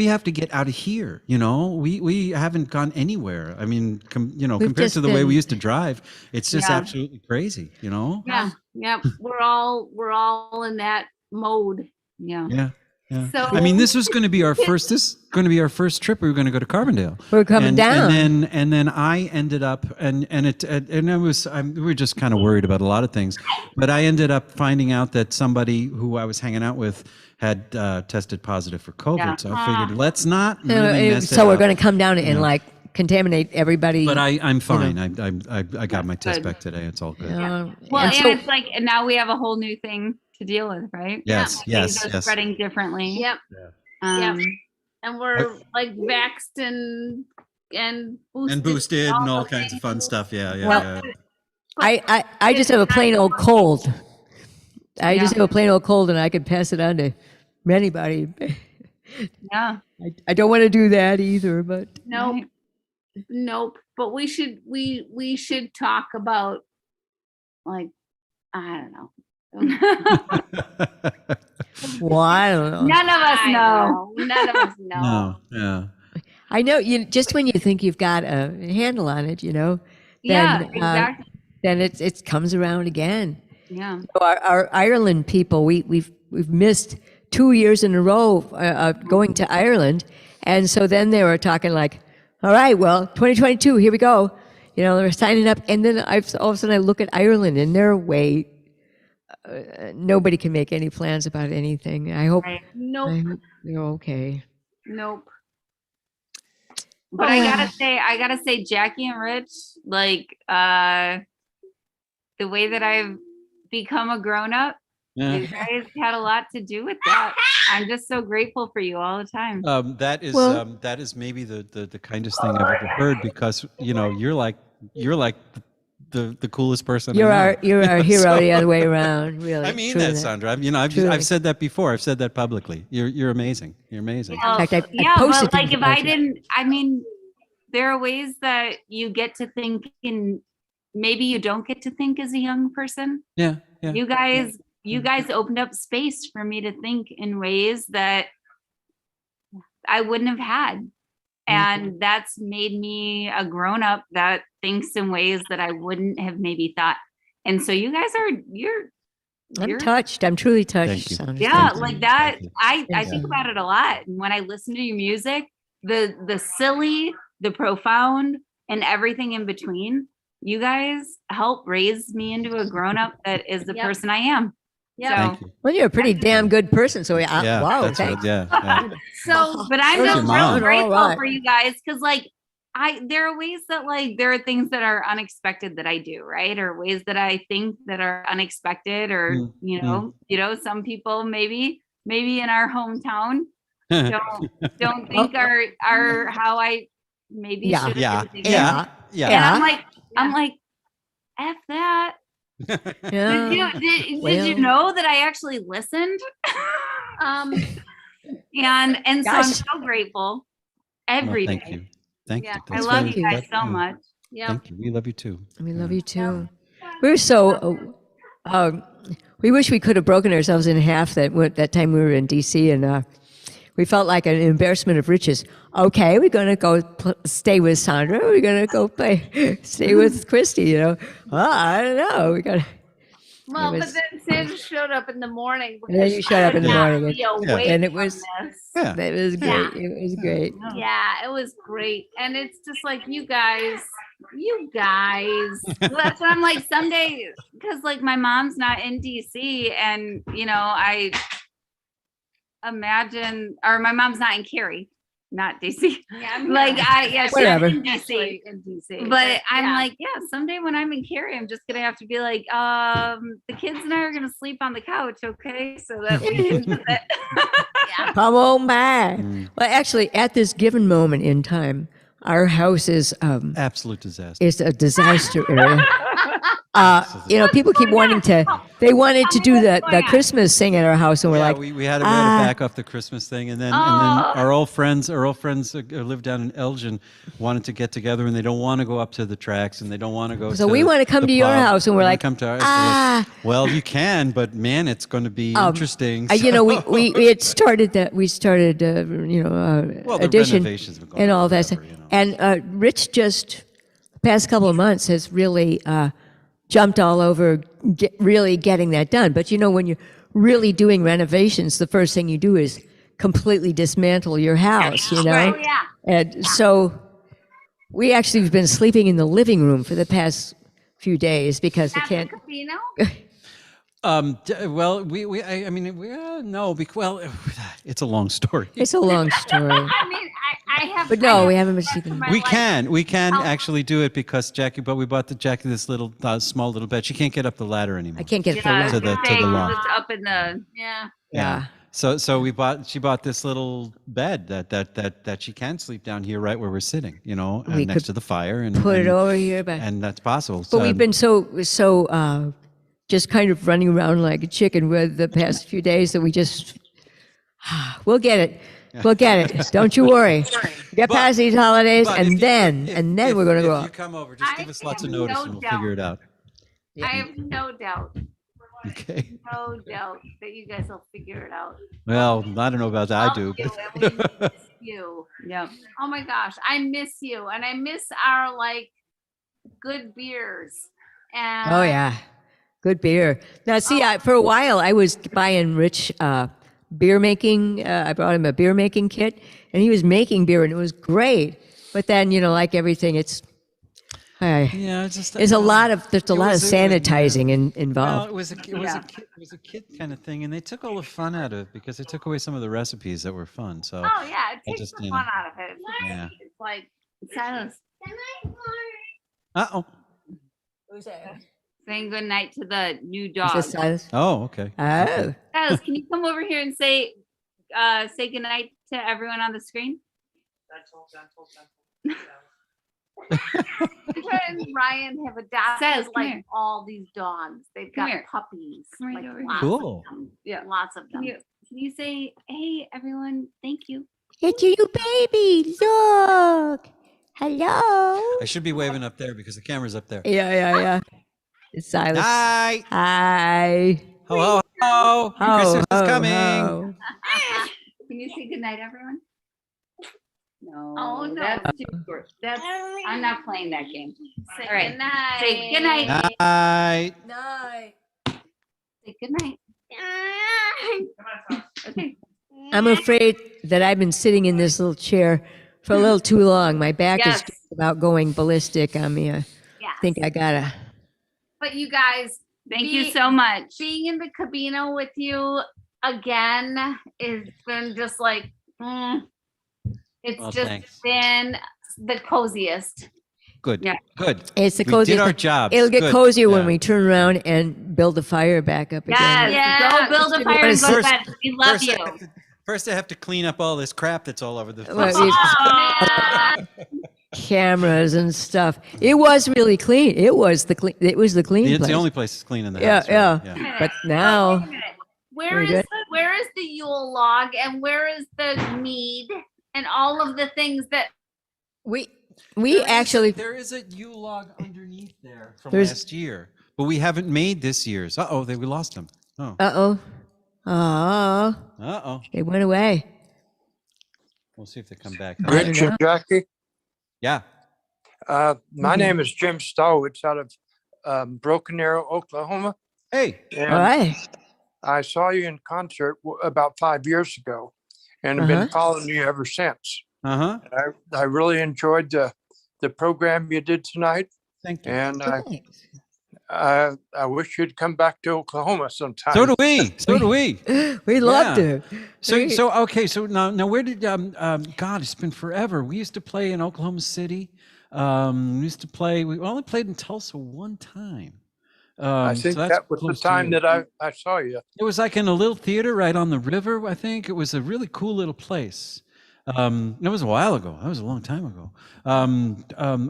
out of here. We haven't gone anywhere. I mean, compared
just
to the way
been-
we used to drive, it's just
Yeah.
absolutely crazy.
Yeah. We're all in that mode. Yeah.
Yeah. Yeah.
So
I mean, this was going to be our first. This is going to be our first trip. We were going to go to Carbondale.
We're coming down.
and then I ended up, and it was. We were just kind of worried about a lot of things, but I ended up finding out that somebody who I was hanging out with had tested positive for COVID.
Yeah.
So I figured, let's not really mess it
So we're
up.
going to come down and like contaminate everybody.
But I'm fine.
know.
I got my test
Good.
back today. It's all good.
Well, and
so-
it's like, and now we have a whole new thing to deal with, right?
Yes, yes,
Things are
yes.
spreading differently.
Yep.
Um,
And we're like vaxxed and boosted.
And boosted and all kinds of fun stuff. Yeah, yeah.
I just have a plain old cold. I just have a plain old cold, and I could pass it on to anybody.
Yeah.
I don't want to do that either, but
Nope. But we should talk about, like, I don't know.
well, I don't know.
None of us know.
None of us know.
No, yeah.
I know just when you think you've got a handle on it, then,
Yeah, exactly.
Then it comes around again.
Yeah.
So our Ireland people, we've missed 2 years in a row going to Ireland, and so then they were talking like, all right, well, 2022, here we go. They're signing up, and then all of a sudden I look at Ireland, and they're way. Nobody can make any plans about anything. I hope.
Nope.
I hope they're okay.
Nope.
But I gotta say, Jackie and Rich, like, the way that I've become a grown up, you guys had a lot to do with that. I'm just so grateful for you all the time.
That is maybe the kindest thing I've ever heard, because you're like the coolest person.
You're
I know.
our hero
So-
the other way around. Really,
I mean
truly.
that, Sandra.
Truly.
I've said that before. I've said that publicly. You're amazing. You're amazing.
Well,
In fact, I
yeah,
posted
but like
things
if I
about you.
didn't, I mean, there are ways that you get to think in, maybe you don't get to think as a young person.
Yeah, yeah.
You guys opened up space for me to think in ways that I wouldn't have had. And that's made me a grown up that thinks in ways that I wouldn't have maybe thought. And so you guys
I'm touched. I'm truly touched.
Thank you.
Sandra.
yeah,
Thank you.
like that.
Thank you.
I think about it a lot. And when I listen to your music, the silly, the profound, and everything in between, you guys help raise me into a grown up that is the person I am.
Yeah.
Thank you.
Well, you're a pretty damn good person. So
Yeah,
wow,
that's
thanks.
right. Yeah.
So, but I'm
Where's
just
your mom?
real grateful
All right.
for you guys, because like there are ways that like there are things that are unexpected that I do, right? Or ways that I think that are unexpected, or some people maybe in our hometown don't think are how I maybe
Yeah.
should
Yeah.
have been thinking.
Yeah. Yeah.
And I'm like, F that.
Yeah.
Did you
Well.
know that I actually listened? And so I'm
Gosh.
so grateful
Well,
every day.
thank you. Thank
Yeah.
you.
I
That's
love
very-
you guys
that-
so much.
Yeah.
Thank you. We love you too.
We love you too. We're so. We wish we could have broken ourselves in half that time we were in D.C. and we felt like an embarrassment of riches. Okay, we're gonna go stay with Sandra. We're gonna go stay with Christy. Well, I don't know. We got.
Well,
It
but
was-
then Sandra showed up in the morning.
And then you showed up in the
I could not
morning,
be
Yeah.
awake
and it
from
was.
this.
Yeah.
It was great. It was great.
Yeah, it was great. And it's just like, you guys.
Well, that's what I'm like someday, because like my mom's not in DC, and I imagine, or my mom's not in Cary, not DC.
Yeah,
Like she's
Whatever.
in DC.
in DC.
But I'm like, someday when I'm in Cary, I'm just gonna have to be like, the kids and I are gonna sleep on the couch, okay? So that we can
Come on by.
Mm.
Well, actually, at this given moment in time, our house is
Absolute disaster.
is a disaster area. People keep wanting to. They wanted to do the Christmas thing at our house, and we're
Yeah,
like,
we had to back off the Christmas thing, and then our old friends who live down in Elgin wanted to get together, and they don't want to go up to the tracks, and they don't want to go.
So
to
we want to come
the
to your
pub.
house, and we're
They wanna
like,
come to ours. Well, you can, but man, it's going to be interesting.
we had started that. We started,
Well, the
addition
renovations have been going
and
on
all that.
forever,
stuff. And Rich just the past couple of months has really jumped all over really getting that done. But when you're really doing renovations, the first thing you do is completely dismantle your house, you know?
Right. Yeah.
And so we actually have been sleeping in the living room for the past few days because I
At
can't.
the Cabino?
Well, I mean, no, well, it's a long story.
It's a long story.
I mean, I have.
But no, we haven't been sleeping.
We can actually do it because Jackie, but we bought Jackie this little small little bed. She can't get up the ladder anymore.
I can't get up the
Yeah, I
ladder.
was gonna say,
to the lawn.
It's up in the, yeah.
Yeah.
So she bought this little bed that she can sleep down here right where we're sitting, you know,
We
next
could
to the fire and
put it
and,
over here, but
and that's possible.
But we've been so just kind of running around like a chicken with the past few days that we just we'll get it. We'll get it. Don't you worry. Get past these holidays, and then we're going to go
If you
up.
come over, just give us lots of
have
notice
no
and we'll
doubt.
figure it out.
I have no doubt,
Okay.
no doubt that you guys will figure it out.
Well, I don't know about that. I do.
You, and we miss you.
Yeah.
Oh my gosh, I miss you, and I miss our like good beers. And
Oh yeah, good beer. Now see, for a while I was buying Rich beer making. I brought him a beer making kit, and he was making beer, and it was great. But then like everything, it's
Yeah, it's just
there's a lot of sanitizing
Well,
involved.
it was a kid kind of thing, and they took all the fun out of it because they took away some of the recipes that were fun. So
oh yeah, it
I
takes
just,
the
you
fun
know,
out of it.
yeah.
It's like Silas
Uh-oh.
saying good night to the new
Is
dog.
this Silas?
Oh, okay.
Oh.
Silas, can you come over here and say good night to everyone on the screen? Peter and Ryan have adopted Says, come like here. all these dogs. They've Come got here. puppies. Come right like over here. lots
Cool.
of them. Yeah, lots of them. Can you say, hey everyone, thank you?
It's you, baby. Look. Hello.
I should be waving up there because the camera's up there.
Yeah. It's Silas.
Hi.
Hi.
Hello. Hello. Christmas is coming.
ho.
Can you say good night, everyone? No.
Oh, no.
That's too short. I'm not playing that game.
Say
All right.
goodnight.
Say good night.
Night.
Night.
Say good night. Okay.
I'm afraid that I've been sitting in this little chair for a little too long. My back
Yes.
is just about going ballistic on me. I
Yes.
think I gotta.
But you guys, thank you so much. Being in the Cabino with you again has been just like, it's
Well,
just
thanks.
been the coziest.
Good.
Yeah.
Good.
It's the
We
coziest.
did our jobs.
It'll get
Good.
cozier when
Yeah.
we turn around and build the fire back up again.
Yes. Go build a fire and go to bed. We love you.
First, I have to clean up all this crap that's all over the
Well,
place.
Oh,
cameras and stuff. It was really clean. It was the clean. It was the clean
It's
place.
the only place that's clean in the
Yeah,
house. Right?
yeah. But now,
Where
Very
is
good.
where is the Yule log and where is the mead and all of the things that
we
There is a Yule log underneath there from
There's-
last year, but we haven't made this year's. We lost them. Oh.
Uh-oh, they went away.
We'll see if they come back.
Rich and Jackie,
Yeah.
my name is Jim Stowe. It's out of Broken Arrow, Oklahoma.
Hey.
And
All right.
I saw you in concert about 5 years ago and have been following you ever since.
Uh-huh.
I really enjoyed the program you did tonight.
Thank you.
And I wish you'd come back to Oklahoma sometime.
So do we. So do we.
We'd love
Yeah.
to.
So now where did God, it's been forever. We used to play in Oklahoma City. We only played in Tulsa one time.
I think that was the time that I saw you.
It was like in a little theater right on the river, I think. It was a really cool little place. It was a while ago. That was a long time ago.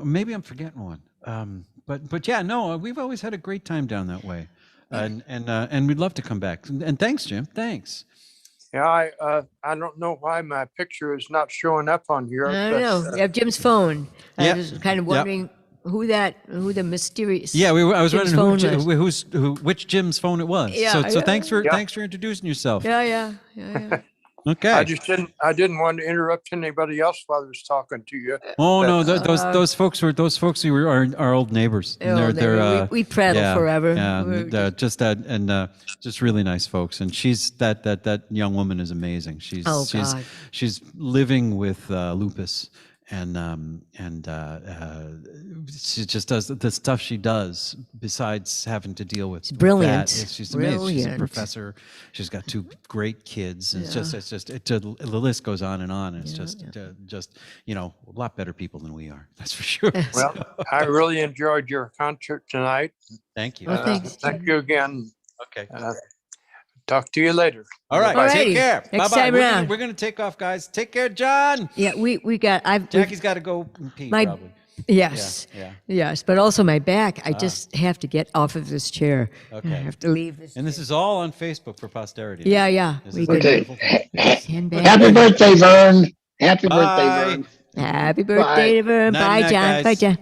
Maybe I'm forgetting one. But yeah, no, we've always had a great time down that way. And we'd love to come back. And thanks, Jim. Thanks.
Yeah, I don't know why my picture is not showing up on here.
I don't
but,
know. You have Jim's phone. I
Yep.
was kind of
Yep.
wondering who the mysterious.
Yeah, I was
Jim's
wondering
phone
which Jim's phone it was.
Yeah,
so
yeah.
thanks for introducing yourself.
Yeah.
Okay.
I didn't want to interrupt anybody else while I was talking to you.
Oh
but-
no, those folks were our old neighbors. And
Oh,
they're
we prattle forever.
Yeah,
We're
just that, and just really nice folks. And she's that young woman is amazing. She's
Oh, God.
she's living with lupus, and she just does the stuff she does besides having to deal with
brilliant.
that. She's amazing. She's a
Brilliant.
professor. She's got 2 great kids. And the list goes on and on. And it's just a lot better people than we are. That's for sure.
Well, I really enjoyed your concert tonight.
Thank you.
Well, thanks.
Thank you again.
Okay.
Talk to you later.
All right.
Alrighty.
Take care.
Next
Bye-bye.
time around.
We're gonna take off, guys. Take care, John.
Yeah, we got.
Jackie's got to go and pee.
My-
Probably.
Yes.
Yeah.
Yes, but also my back. I just have to get off of this chair.
Okay.
I have to leave this.
And this is all on Facebook for posterity.
Yeah.
This
We
is
could-
a beautiful thing.
Hand back.
Happy birthday, Vern. Happy birthday,
Bye.
Vern.
Happy birthday to Vern.
Night,
Bye,
night,
John.
guys.
Bye, John.